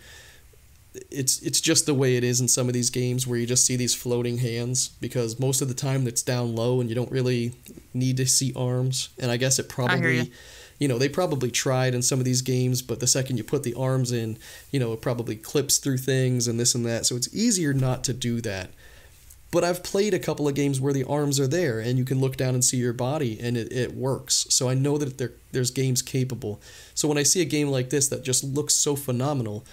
It's just the way it is in some of these games where you just see these floating hands, because most of the time it's down low and you don't really need to see arms. And I guess it probably, they probably tried in some of these games, but the second you put the arms in, it probably clips through things and this and that. So it's easier not to do that. But I've played a couple of games where the arms are there and you can look down and see your body, and it works. So I know that there's games capable. So when I see a game like this that just looks so phenomenal,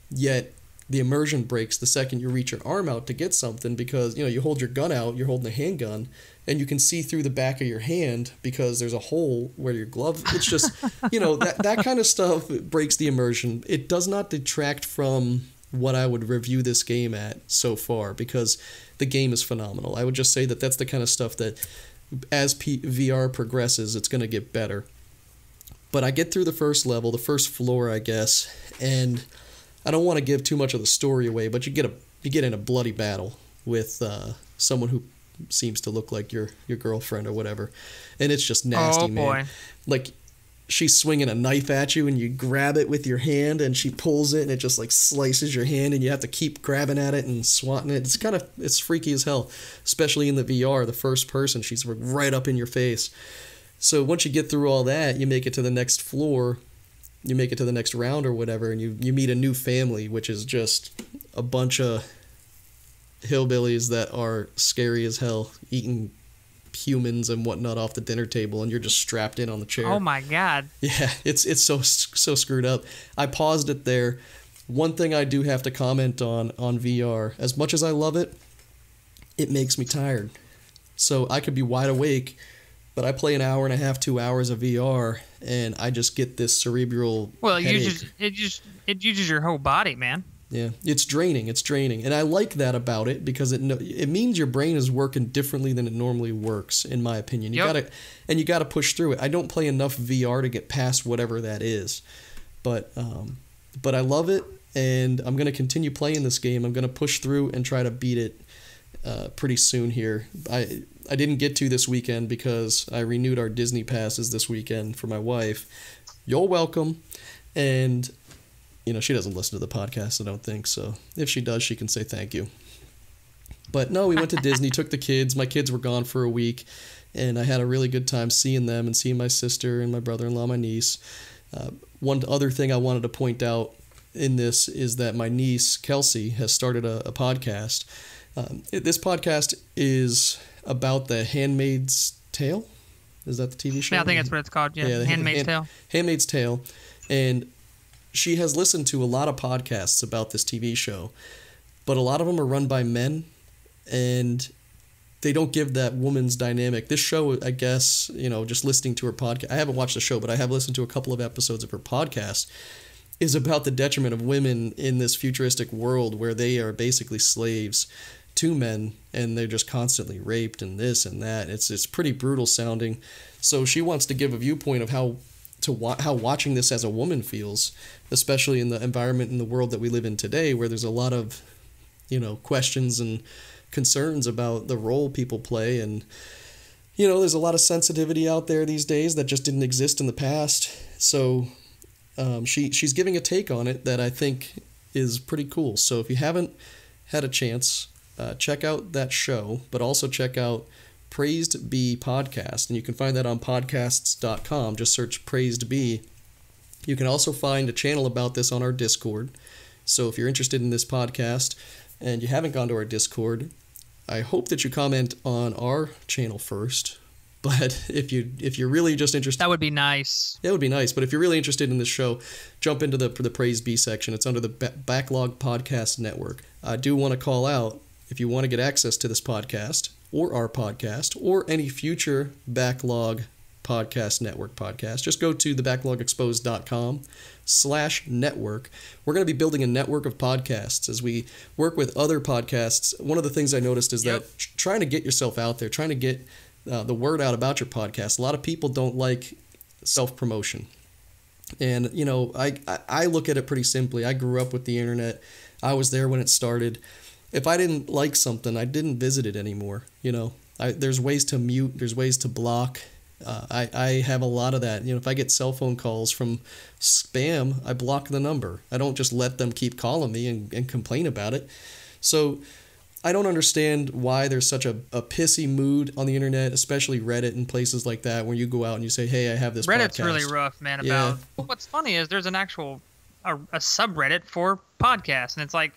yet the immersion breaks the second you reach your arm out to get something, because you hold your gun out, you're holding a handgun, and you can see through the back of your hand because there's a hole where your glove. It's just that kind of stuff breaks the immersion. It does not detract from what I would review this game at so far, because the game is phenomenal. I would just say that that's the kind of stuff that as VR progresses, it's going to get better. But I get through the first level, the first floor, I guess, and I don't want to give too much of the story away, but you get in a bloody battle with someone who seems to look like your girlfriend or whatever, and it's just nasty, man. Boy. Like, she's swinging a knife at you, and you grab it with your hand, and she pulls it, and it just like slices your hand, and you have to keep grabbing at it and swatting it. It's freaky as hell, especially in the VR, the first person. She's right up in your face. So once you get through all that, you make it to the next floor, you make it to the next round or whatever, and you meet a new family, which is just a bunch of hillbillies that are scary as hell, eating humans and whatnot off the dinner table, and you're just strapped in on the chair. Oh my god. Yeah, it's so screwed up. I paused it there. One thing I do have to comment on VR, as much as I love it, it makes me tired. So I could be wide awake, but I play an hour and a half, 2 hours of VR, and I just get this cerebral headache. It uses your whole body, man. Yeah, it's draining, and I like that about it, because it means your brain is working differently than it normally works, in my opinion. You gotta push through it. I don't play enough VR to get past whatever that is, but I love it, and I'm gonna continue playing this game. I'm gonna push through and try to beat it pretty soon here. I didn't get to this weekend because I renewed our Disney passes this weekend for my wife. You're welcome, and she doesn't listen to the podcast, I don't think, so if she does, she can say thank you. But no, we went to Disney, took the kids. My kids were gone for a week, and I had a really good time seeing them and seeing my sister and my brother-in-law, my niece. One other thing I wanted to point out in this is that my niece, Kelsey, has started a podcast. This podcast is about The Handmaid's Tale. Is that the TV show? Yeah, I think that's what it's called. Yeah, Handmaid's Tale. Handmaid's Tale. And she has listened to a lot of podcasts about this TV show, but a lot of them are run by men, and they don't give that woman's dynamic. This show, I guess, just listening to her podcast, I haven't watched the show, but I have listened to a couple of episodes of her podcast, is about the detriment of women in this futuristic world where they are basically slaves to men, and they're just constantly raped and this and that. It's pretty brutal sounding. So she wants to give a viewpoint of how watching this as a woman feels, especially in the environment in the world that we live in today, where there's a lot of questions and concerns about the role people play, and there's a lot of sensitivity out there these days that just didn't exist in the past. So she's giving a take on it that I think is pretty cool. So if you haven't had a chance, check out that show, but also check out Praised Bee Podcast, and you can find that on podcasts.com. Just search Praised Bee, You can also find a channel about this on our Discord. So if you're interested in this podcast and you haven't gone to our Discord, I hope that you comment on our channel first. But if you're really just interested, that would be nice. That would be nice. But if you're really interested in this show, jump into the Praise Be section. It's under the Backlog Podcast Network. I do want to call out, if you want to get access to this podcast or our podcast or any future Backlog Podcast Network podcast, just go to thebacklogexposed.com/network. We're going to be building a network of podcasts as we work with other podcasts. One of the things I noticed is that trying to get yourself out there, trying to get the word out about your podcast. A lot of people don't like self-promotion. And, you know, I look at it pretty simply. I grew up with the internet. I was there when it started. If I didn't like something, I didn't visit it anymore. You know, there's ways to mute. There's ways to block. I have a lot of that. You know, if I get cell phone calls from spam, I block the number. I don't just let them keep calling me and complain about it. So I don't understand why there's such a pissy mood on the internet, especially Reddit and places like that, where you go out and you say, hey, I have this Reddit's podcast. really rough, man. About what's funny is there's an actual a subreddit for podcasts, and it's like,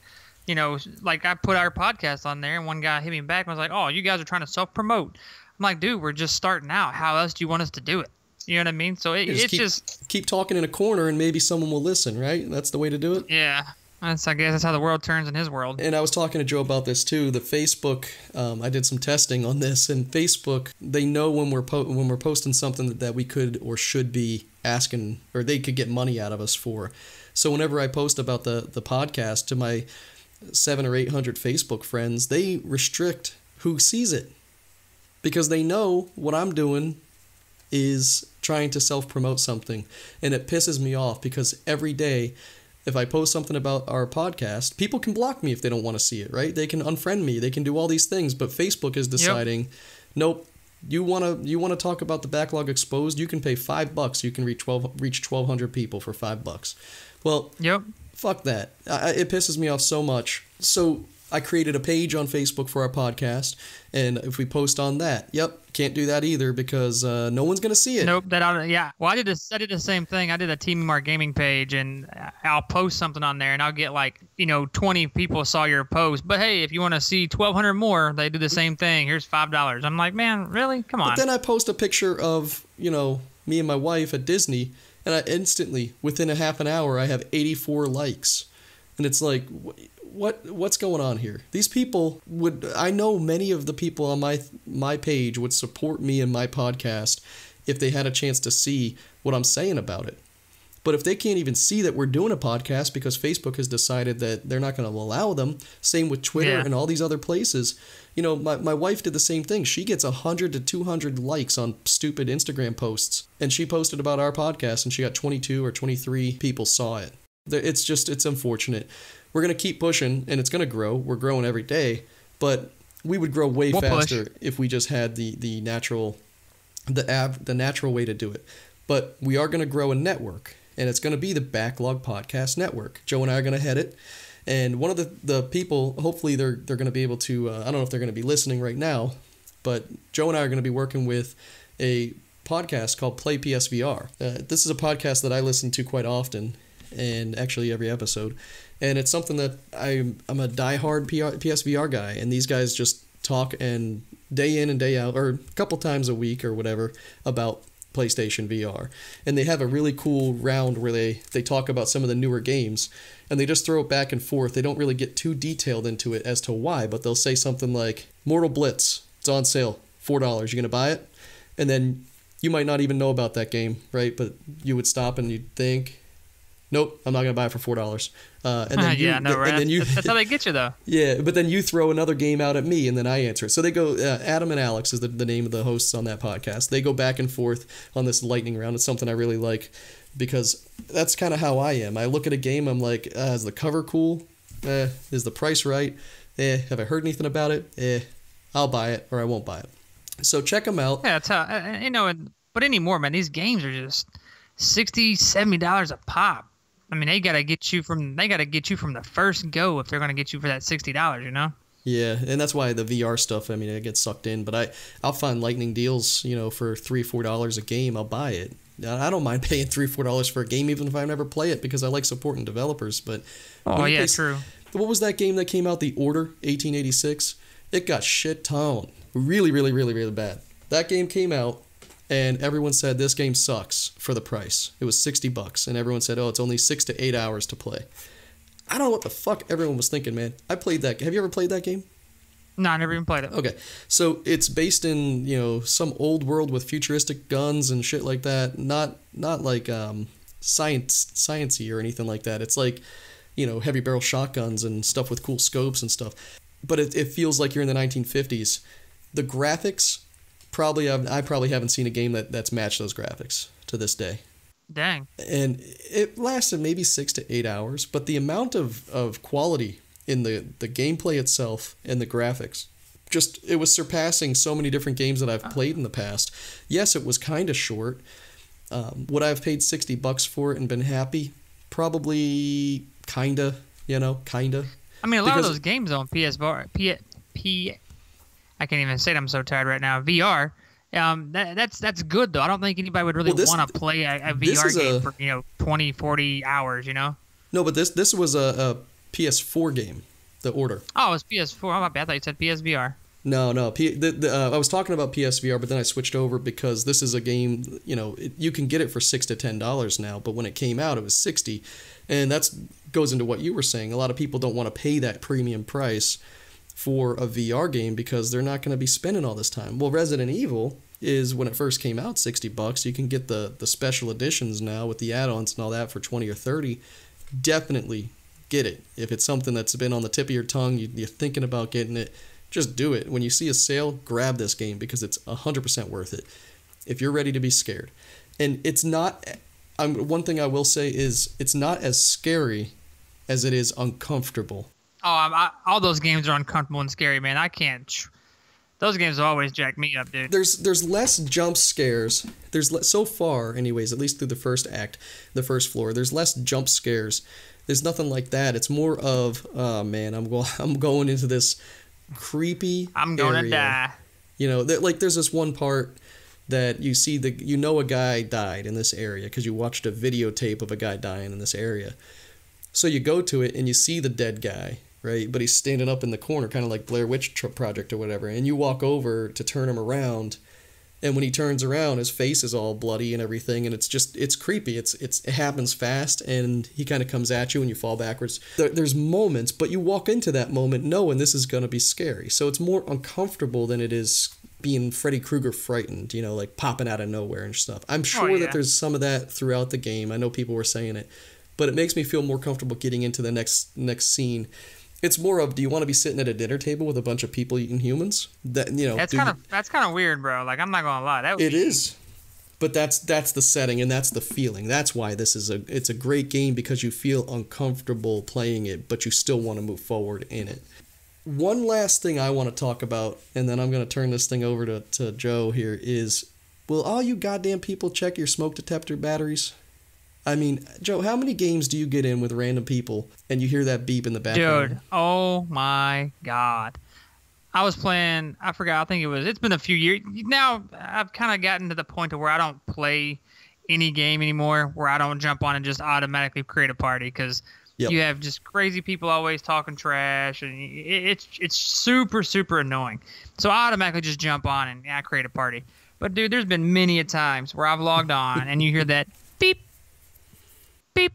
you know, like I put our podcast on there, and one guy hit me back and was like, oh, you guys are trying to self-promote. I'm like, dude, we're just starting out. How else do you want us to do it? You know what I mean? So it's just keep talking in a corner, and maybe someone will listen, right? That's the way to do it? Yeah. I guess that's how the world turns in his world. And I was talking to Joe about this too. The Facebook, I did some testing on this, and Facebook, they know when we're posting something that we could or should be asking, or they could get money out of us for. So whenever I post about the podcast to my 700 or 800 Facebook friends, they restrict who sees it because they know what I'm doing is trying to self-promote something, and it pisses me off because every day, if I post something about our podcast, people can block me if they don't want to see it, right? They can unfriend me. They can do all these things, but Facebook is deciding, nope, you want to talk about the Backlog Exposed, you can pay $5. You can reach 1,200 people for $5. Well, fuck that. It pisses me off so much. So I created a page on Facebook for our podcast, and if we post on that, can't do that either because no one's gonna see it. Nope. Well, I did the same thing. I did a Team Mark Gaming page, and I'll post something on there, and I'll get 20 people saw your post. But hey, if you want to see 1,200 more, they do the same thing. Here's $5. I'm like, man, really? Come on. But then I post a picture of me and my wife at Disney, and I instantly, within a half an hour, I have 84 likes, and it's like, what's going on here? These people I know many of the people on my page would support me and my podcast if they had a chance to see what I'm saying about it. But if they can't even see that we're doing a podcast because Facebook has decided that they're not going to allow them, same with Twitter and all these other places. You know, my wife did the same thing. She gets 100 to 200 likes on stupid Instagram posts, and she posted about our podcast, and she got 22 or 23 people saw it. It's unfortunate. We're going to keep pushing, and it's going to grow. We're growing every day, but we would grow way faster if we just had the natural way to do it. But we are going to grow a network, and it's going to be the Backlog Podcast Network. Joe and I are going to head it, and one of the people, hopefully they're going to be able to, I don't know if they're going to be listening right now, but Joe and I are going to be working with a podcast called Play PSVR. This is a podcast that I listen to quite often, and actually every episode. And it's something that I'm a diehard PSVR guy, and these guys just talk and day in and day out, or a couple times a week or whatever, about PlayStation VR. And they have a really cool round where they talk about some of the newer games, and they just throw it back and forth. They don't really get too detailed into it as to why, but they'll say something like, Mortal Blitz, it's on sale, $4, you gonna buy it? And then you might not even know about that game, right? But you would stop and you'd think, nope, I'm not going to buy it for $4. And then that's how they get you, though. Yeah, but then you throw another game out at me, and then I answer it. So they go, Adam and Alex is the name of the hosts on that podcast. They go back and forth on this lightning round. It's something I really like because that's kind of how I am. I look at a game, I'm like, is the cover cool? Is the price right? Have I heard anything about it? I'll buy it or I won't buy it. So check them out. Yeah, that's how, but anymore, man, these games are just $60, $70 a pop. I mean, they gotta get you from the first go if they're gonna get you for that $60, you know? Yeah, and that's why the VR stuff, I mean, I get sucked in. But I'll find lightning deals, for $3-4 a game. I'll buy it. I don't mind paying $3-4 for a game, even if I never play it, because I like supporting developers. But True. What was that game that came out? The Order 1886. It got shit toned, really, really, really, really bad. That game came out, and everyone said this game sucks for the price. It was $60, and everyone said, oh, it's only 6 to 8 hours to play. I don't know what the fuck everyone was thinking, man. I played that. Have you ever played that game? No, I never even played it. Okay, so it's based in some old world with futuristic guns and shit like that. Not like sciencey or anything like that. It's like heavy barrel shotguns and stuff with cool scopes and stuff. But it feels like you're in the 1950s. The graphics, I probably haven't seen a game that's matched those graphics to this day. Dang. And it lasted maybe 6 to 8 hours, but the amount of quality in the gameplay itself and the graphics, it was surpassing so many different games that I've played in the past. Yes, it was kind of short. Would I have paid $60 for it and been happy? Probably kinda. I mean, a lot of those games on PS4, I can't even say it. I'm so tired right now. VR. That's good though. I don't think anybody would really want to play a VR game for 20, 40 hours. No, but this was a PS4 game, The Order. Oh, it was PS4. Oh, my bad. I thought you said PSVR. No. I was talking about PSVR, but then I switched over because this is a game. You can get it for $6 to $10 now, but when it came out, it was $60, and that goes into what you were saying. A lot of people don't want to pay that premium price for a VR game because they're not going to be spending all this time. Well, Resident Evil is, when it first came out, $60. You can get the special editions now with the add-ons and all that for $20 or $30. Definitely get it. If it's something that's been on the tip of your tongue, you're thinking about getting it, just do it. When you see a sale, grab this game because it's 100% worth it if you're ready to be scared. And it's not, one thing I will say is it's not as scary as it is uncomfortable. Oh, all those games are uncomfortable and scary, man. I can't. Those games always jack me up, dude. There's less jump scares. So far, anyways, at least through the first act, the first floor, there's less jump scares. There's nothing like that. It's more of, oh man, I'm going into this creepy I'm gonna die. There's this one part that you see a guy died in this area because you watched a videotape of a guy dying in this area. So you go to it and you see the dead guy, right? But he's standing up in the corner, kind of like Blair Witch Project or whatever. And you walk over to turn him around, and when he turns around, his face is all bloody and everything, and it's creepy. It happens fast, and he kind of comes at you, and you fall backwards. There's moments, but you walk into that moment knowing this is going to be scary. So it's more uncomfortable than it is being Freddy Krueger frightened, like popping out of nowhere and stuff. I'm sure that there's some of that throughout the game. I know people were saying it, but it makes me feel more comfortable getting into the next scene. It's more of, do you want to be sitting at a dinner table with a bunch of people eating humans? That's kind of weird, bro. Like, I'm not gonna lie, it is. But that's the setting and that's the feeling. That's why it's a great game, because you feel uncomfortable playing it, but you still want to move forward in it. One last thing I want to talk about, and then I'm going to turn this thing over to Joe here, is, will all you goddamn people check your smoke detector batteries? I mean, Joe, how many games do you get in with random people and you hear that beep in the background? Dude, oh my God. I was playing, I forgot, it's been a few years. Now, I've kind of gotten to the point to where I don't play any game anymore, where I don't jump on and just automatically create a party, because you have just crazy people always talking trash, and it's super, super annoying. So I automatically just jump on and I create a party. But, dude, there's been many a times where I've logged on and you hear that beep, beep,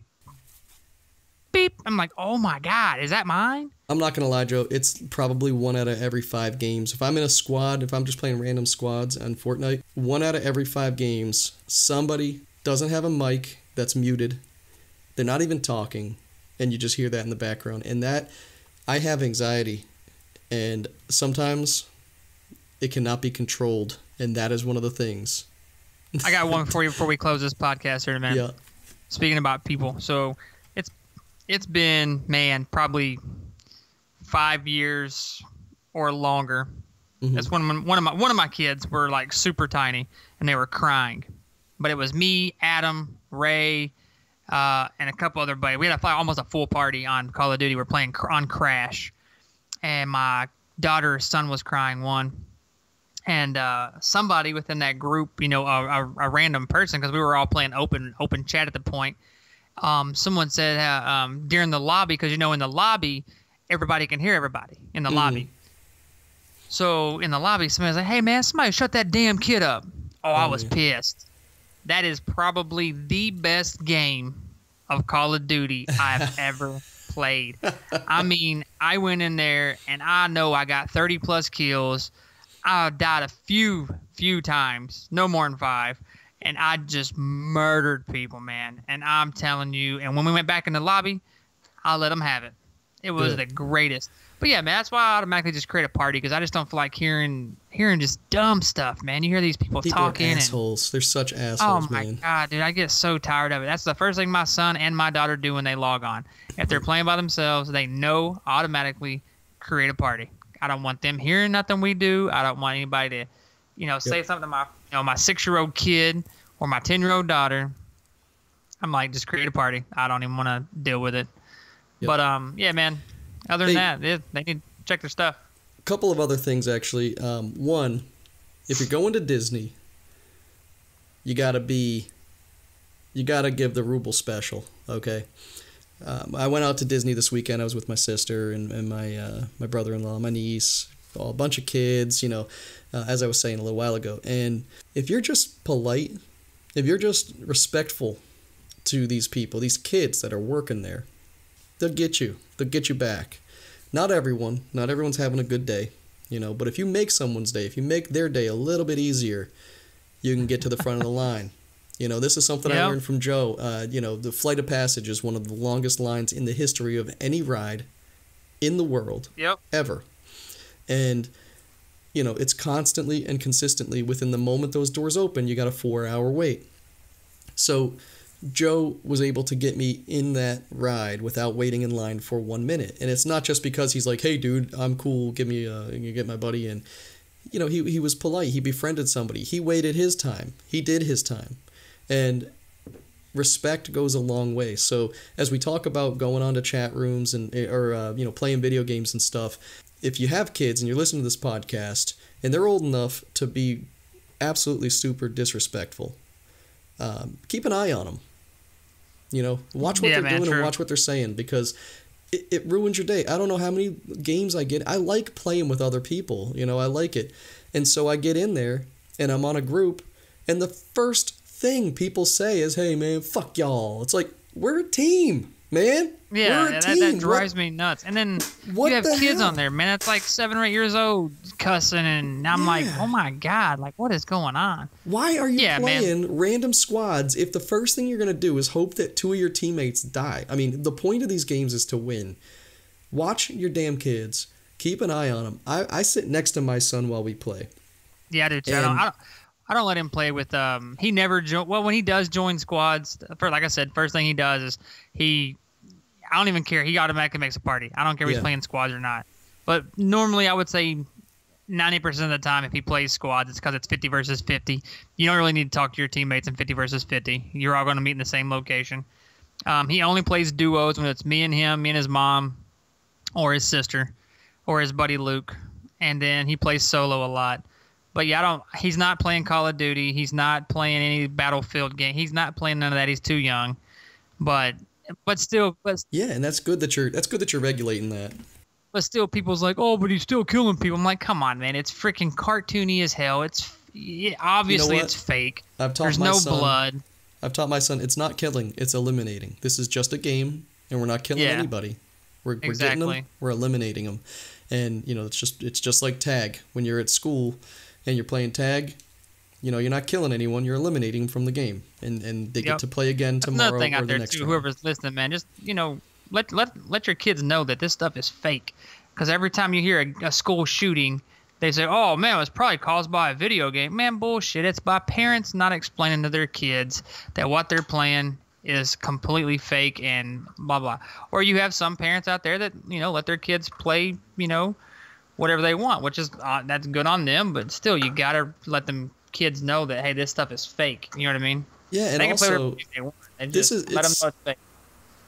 beep. I'm like, oh my God, is that mine? I'm not going to lie, Joe. It's probably 1 out of every 5 games. If I'm in a squad, if I'm just playing random squads on Fortnite, 1 out of every 5 games, somebody doesn't have a mic that's muted. They're not even talking, and you just hear that in the background. And that, I have anxiety, and sometimes it cannot be controlled, and that is one of the things. I got one for you before we close this podcast here in a minute. Yeah. Speaking about people, so it's been, man, probably 5 years or longer. Mm-hmm. That's when one of my kids were like super tiny and they were crying, but it was me, Adam, Ray, and a couple other buddies. We had almost a full party on Call of Duty. We're playing on Crash, and my daughter's son was crying one, And somebody within that group, a random person, because we were all playing open chat at the point. Someone said during the lobby, because in the lobby, everybody can hear everybody in the lobby. So in the lobby, somebody's like, "Hey man, somebody shut that damn kid up." Oh, I was pissed. That is probably the best game of Call of Duty I've ever played. I mean, I went in there and I know I got 30 plus kills. I died a few times, no more than 5, and I just murdered people, man. And I'm telling you, and when we went back in the lobby, I let them have it. It was the greatest. But yeah, man, that's why I automatically just create a party, because I just don't feel like hearing just dumb stuff, man. You hear these people talking. Are assholes. They're such assholes, man. Oh my god, dude, I get so tired of it. That's the first thing my son and my daughter do when they log on. If they're playing by themselves, they know automatically create a party. I don't want them hearing nothing we do. I don't want anybody to, say something to my, my 6-year-old kid or my 10-year-old daughter. I'm like, just create a party. I don't even want to deal with it. Yep. But yeah, man. Other than that, they need to check their stuff. A couple of other things, actually. One, if you're going to Disney, you gotta give the ruble special, okay? I went out to Disney this weekend. I was with my sister and my brother-in-law, my niece, a bunch of kids, as I was saying a little while ago. And if you're just polite, if you're just respectful to these people, these kids that are working there, they'll get you. They'll get you back. Not everyone's having a good day, but if you make someone's day, if you make their day a little bit easier, you can get to the front of the line. This is something I learned from Joe. The Flight of Passage is one of the longest lines in the history of any ride in the world ever. And, it's constantly and consistently within the moment those doors open, you got a 4-hour wait. So Joe was able to get me in that ride without waiting in line for 1 minute. And it's not just because he's like, "Hey, dude, I'm cool. Give me you get my buddy." And, he was polite. He befriended somebody. He waited his time. He did his time. And respect goes a long way. So as we talk about going on to chat rooms or playing video games and stuff, if you have kids and you're listening to this podcast and they're old enough to be absolutely super disrespectful, keep an eye on them. Watch what they're doing and watch what they're saying, because it ruins your day. I don't know how many games I get. I like playing with other people. I like it. And so I get in there and I'm on a group, and the first thing people say is, "Hey, man, fuck y'all." It's like, we're a team, man. Yeah, we're a team. That drives me nuts. And then you have kids on there, man. It's like 7 or 8 years old cussing, and I'm like, oh my god, like, what is going on? Why are you playing random squads if the first thing you're going to do is hope that 2 of your teammates die? I mean, the point of these games is to win. Watch your damn kids. Keep an eye on them. I sit next to my son while we play. Yeah, I do too. I don't let him play with he never when he does join squads, like I said, first thing he does is I don't even care. He automatically makes a party. I don't care if he's playing squads or not. But normally I would say 90% of the time if he plays squads, it's because it's 50 versus 50. You don't really need to talk to your teammates in 50 versus 50. You're all going to meet in the same location. He only plays duos when it's me and him, me and his mom, or his sister, or his buddy Luke. And then he plays solo a lot. But yeah, he's not playing Call of Duty. He's not playing any Battlefield game. He's not playing none of that. He's too young. But still, yeah, and that's good that you're regulating that. But still, people's like, "Oh, but he's still killing people." I'm like, come on, man! It's freaking cartoony as hell. Obviously it's fake. There's no blood. I've taught my son it's not killing, it's eliminating. This is just a game, and we're not killing anybody. We're getting them. We're eliminating them, and it's just like tag. When you're at school and you're playing tag, you're not killing anyone. You're eliminating them from the game, and they get to play again tomorrow. Another thing or out there next too. round. Whoever's listening, man, just let your kids know that this stuff is fake. Because every time you hear a school shooting, they say, "Oh man, it was probably caused by a video game." Man, bullshit. It's by parents not explaining to their kids that what they're playing is completely fake and blah blah. Or you have some parents out there that let their kids play whatever they want, which is that's good on them. But still, you gotta let them kids know that, hey, this stuff is fake. You know what I mean? Yeah, and they can also play whatever they want. And let them know it's fake.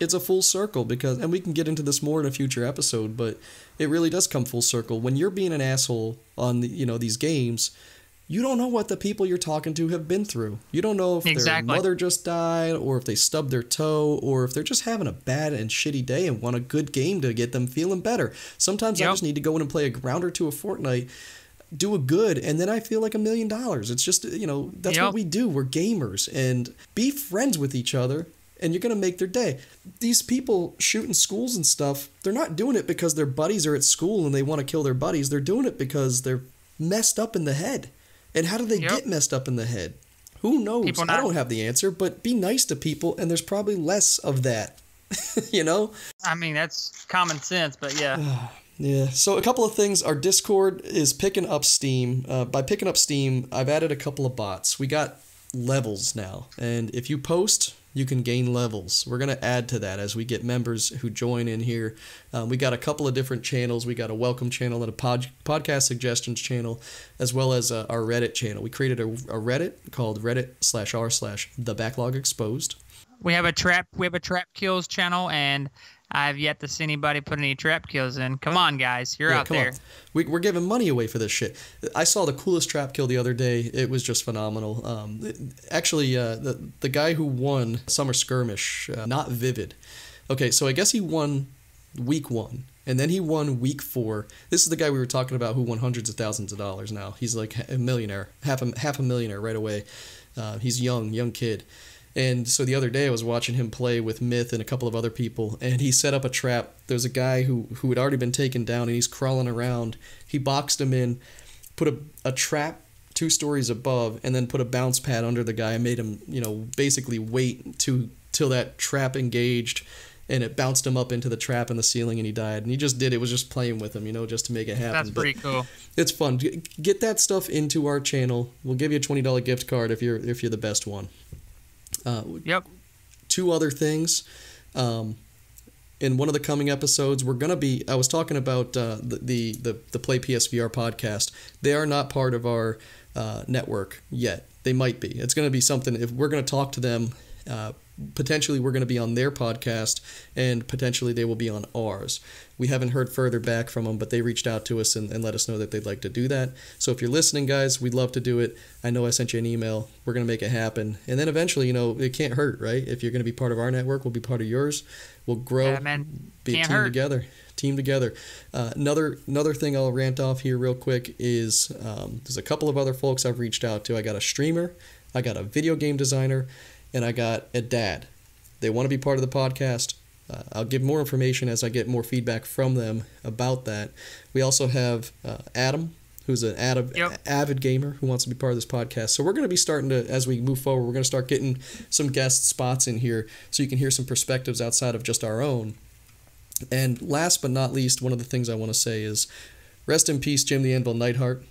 it's a full circle because, and we can get into this more in a future episode, but it really does come full circle. When you're being an asshole on these games, you don't know what the people you're talking to have been through. You don't know if their mother just died, or if they stubbed their toe, or if they're just having a bad and shitty day and want a good game to get them feeling better. Sometimes I just need to go in and play a round or two of Fortnite, do a good, and then I feel like $1 million. It's just, that's what we do. We're gamers, and be friends with each other, and you're going to make their day. These people shooting schools and stuff, they're not doing it because their buddies are at school and they want to kill their buddies. They're doing it because they're messed up in the head. And how do they get messed up in the head? Who knows? I don't have the answer, but be nice to people, and there's probably less of that, I mean, that's common sense, but yeah. Yeah, so a couple of things. Our Discord is picking up steam. By picking up steam, I've added a couple of bots. We got levels now, and if you post, you can gain levels. We're going to add to that as we get members who join in here. We got a couple of different channels. We got a welcome channel and a podcast suggestions channel, as well as our Reddit channel. We created a Reddit called Reddit/r/The Backlog Exposed. We have a trap kills channel, and I've yet to see anybody put any trap kills in. Come on, guys. You're out there. We're giving money away for this shit. I saw the coolest trap kill the other day. It was just phenomenal. The guy who won Summer Skirmish, not Vivid. Okay, so I guess he won week 1, and then he won week 4. This is the guy we were talking about who won hundreds of thousands of dollars now. He's like a millionaire, half a millionaire right away. He's young kid. And so the other day I was watching him play with Myth and a couple of other people, and he set up a trap. There's a guy who had already been taken down, and he's crawling around. He boxed him in, put a trap 2 stories above, and then put a bounce pad under the guy and made him, basically wait till that trap engaged, and it bounced him up into the trap in the ceiling, and he died. And he just did it. Was just playing with him, just to make it happen. That's pretty cool. It's fun. Get that stuff into our channel. We'll give you a $20 gift card if you're the best one. 2 other things. In one of the coming episodes, I was talking about the Play PSVR podcast. They are not part of our network yet. They might be. It's going to be something. If we're going to talk to them, potentially we're going to be on their podcast, and potentially they will be on ours. We haven't heard further back from them, but they reached out to us and let us know that they'd like to do that. So if you're listening, guys, we'd love to do it. I know I sent you an email. We're going to make it happen. And then eventually, it can't hurt, right? If you're going to be part of our network, we'll be part of yours. We'll grow, be a team together. Team together. Another thing I'll rant off here real quick is there's a couple of other folks I've reached out to. I got a streamer, I got a video game designer, and I got a dad. They want to be part of the podcast. I'll give more information as I get more feedback from them about that. We also have Adam, who's an avid gamer who wants to be part of this podcast. So we're going to be starting to, as we move forward, we're going to start getting some guest spots in here so you can hear some perspectives outside of just our own. And last but not least, one of the things I want to say is rest in peace, Jim the Anvil Neidhart.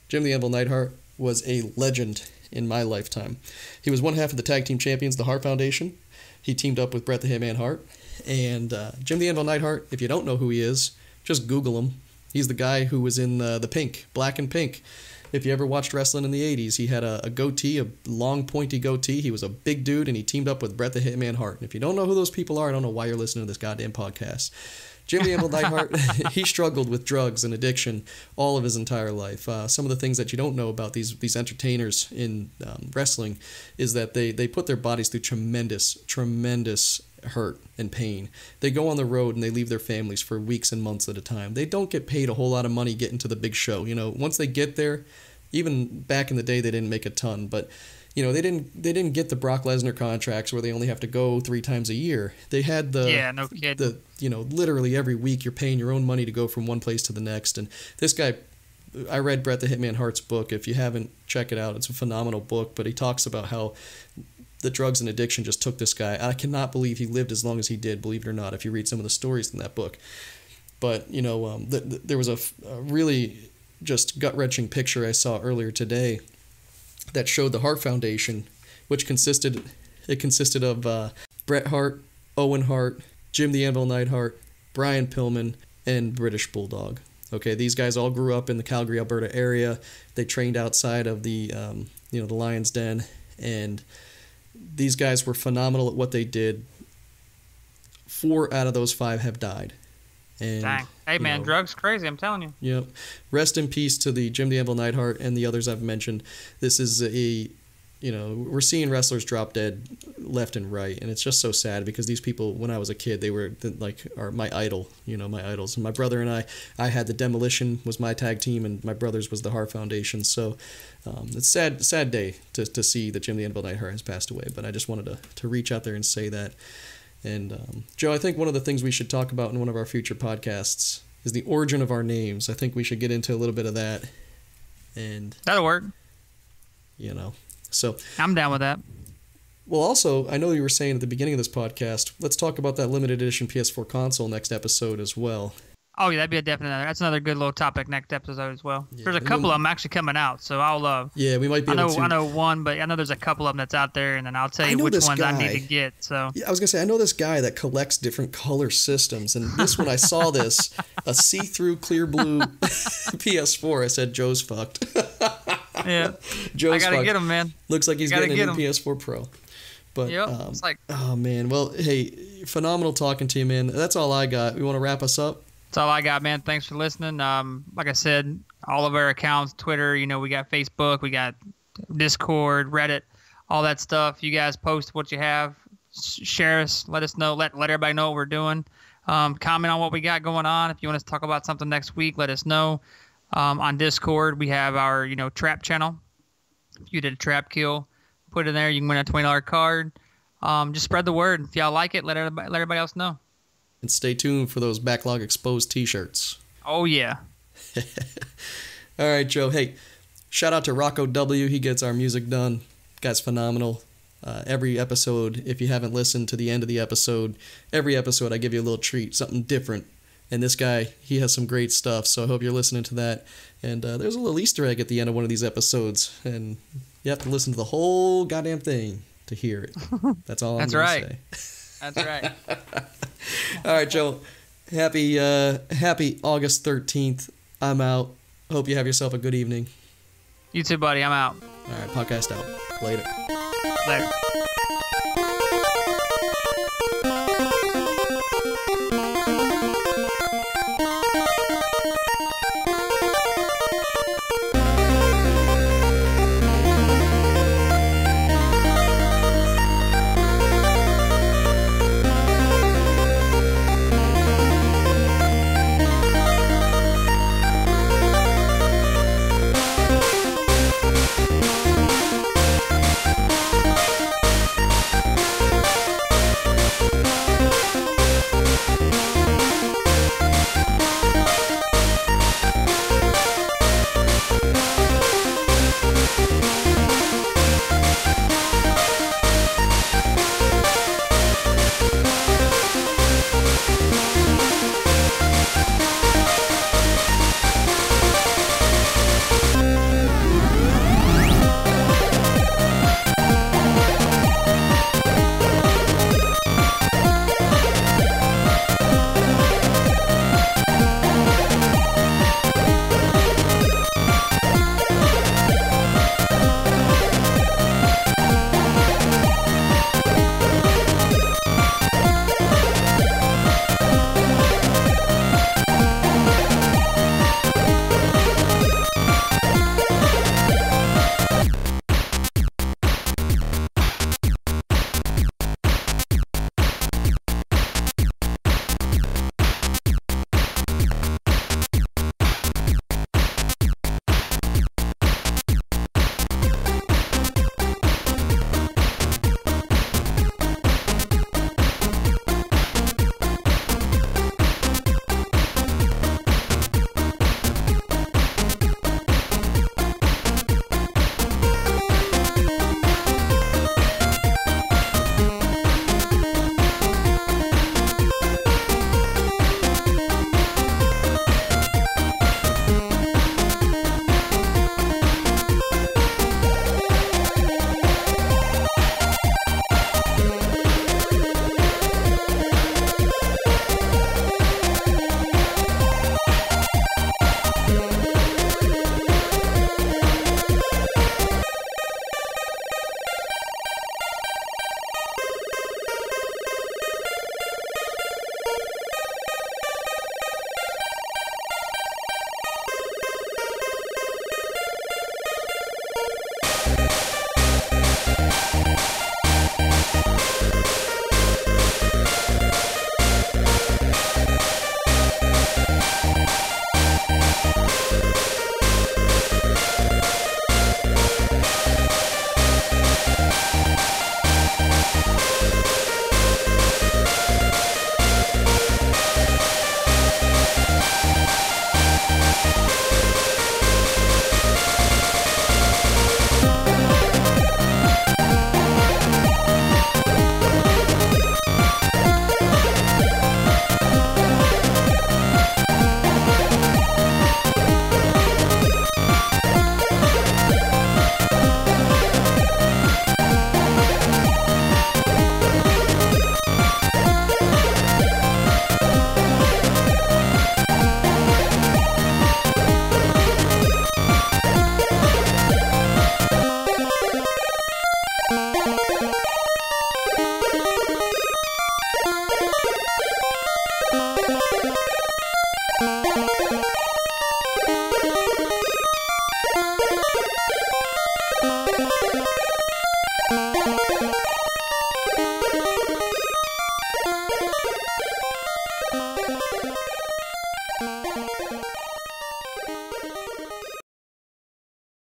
Jim the Anvil Neidhart was a legend in my lifetime. He was one half of the tag team champions, the Hart Foundation. He teamed up with Bret the Hitman Hart. And Jim the Anvil Neidhart, if you don't know who he is, just Google him. He's the guy who was in the pink, black and pink. If you ever watched wrestling in the 80s, he had a goatee, a long pointy goatee. He was a big dude, and he teamed up with Bret the Hitman Hart. And if you don't know who those people are, I don't know why you're listening to this goddamn podcast. Jim the Anvil Neidhart, he struggled with drugs and addiction all of his entire life. Some of the things that you don't know about these entertainers in wrestling is that they put their bodies through tremendous hurt and pain. They go on the road and they leave their families for weeks and months at a time. They don't get paid a whole lot of money getting to the big show. Once they get there, even back in the day, they didn't make a ton, but they didn't get the Brock Lesnar contracts where they only have to go 3 times a year. They had no kidding. Literally every week you're paying your own money to go from one place to the next. And this guy, I read Bret the Hitman Hart's book. If you haven't, check it out. It's a phenomenal book, but he talks about how the drugs and addiction just took this guy. I cannot believe he lived as long as he did, believe it or not, if you read some of the stories in that book. But, there was a really just gut-wrenching picture I saw earlier today that showed the Hart Foundation, which consisted of Bret Hart, Owen Hart, Jim the Anvil Neidhart, Brian Pillman, and British Bulldog. Okay, these guys all grew up in the Calgary, Alberta area. They trained outside of the Lion's Den, and these guys were phenomenal at what they did. 4 out of those 5 have died. And, dang. Hey, man, drugs crazy, I'm telling you. Yep. Rest in peace to the Jim the Anvil Neidhart and the others I've mentioned. This is we're seeing wrestlers drop dead left and right, and it's just so sad because these people, when I was a kid, they were are my idol, my idols. And my brother and I had the Demolition was my tag team, and my brother's was the Hart Foundation. So it's sad day to see that Jim the Anvil Neidhart has passed away. But I just wanted to reach out there and say that. And Joe, I think one of the things we should talk about in one of our future podcasts is the origin of our names. I think we should get into a little bit of that. And that'll work. So I'm down with that. Well, also, I know you were saying at the beginning of this podcast, let's talk about that limited edition PS4 console next episode as well. Oh, yeah, that'd be that's another good little topic next episode as well. Yeah, there's a couple of them actually coming out, so I'll yeah, we might be able to. I know one, but I know there's a couple of them that's out there, and then I'll tell you which ones I need to get. So yeah, I was gonna say I know this guy that collects different color systems, and this one I saw this a see-through clear blue PS4. I said Joe's fucked. Yeah, Joe's I gotta fucked. get him, man. Looks like he's getting a new PS4 Pro. But yep, it's like, oh man, well, hey, phenomenal talking to you, man. That's all I got. We want to wrap us up. That's all I got, man. Thanks for listening. Like I said, all of our accounts, Twitter, we got Facebook, we got Discord, Reddit, all that stuff. You guys post what you have, share us, let us know, let everybody know what we're doing. Comment on what we got going on. If you want us to talk about something next week, let us know. On Discord, we have our, trap channel. If you did a trap kill, put it in there. You can win a $20 card. Just spread the word. If y'all like it, let everybody else know. And stay tuned for those Backlog Exposed t-shirts. Oh, yeah. All right, Joe. Hey, shout out to Rocco W. He gets our music done. Guy's phenomenal. Every episode, if you haven't listened to the end of the episode, every episode I give you a little treat, something different. And this guy, he has some great stuff, so I hope you're listening to that. And there's a little Easter egg at the end of one of these episodes, and you have to listen to the whole goddamn thing to hear it. That's all I'm going to say. That's right. All right, Joe. Happy August 13th. I'm out. Hope you have yourself a good evening. You too, buddy. I'm out. All right, podcast out. Later. Later.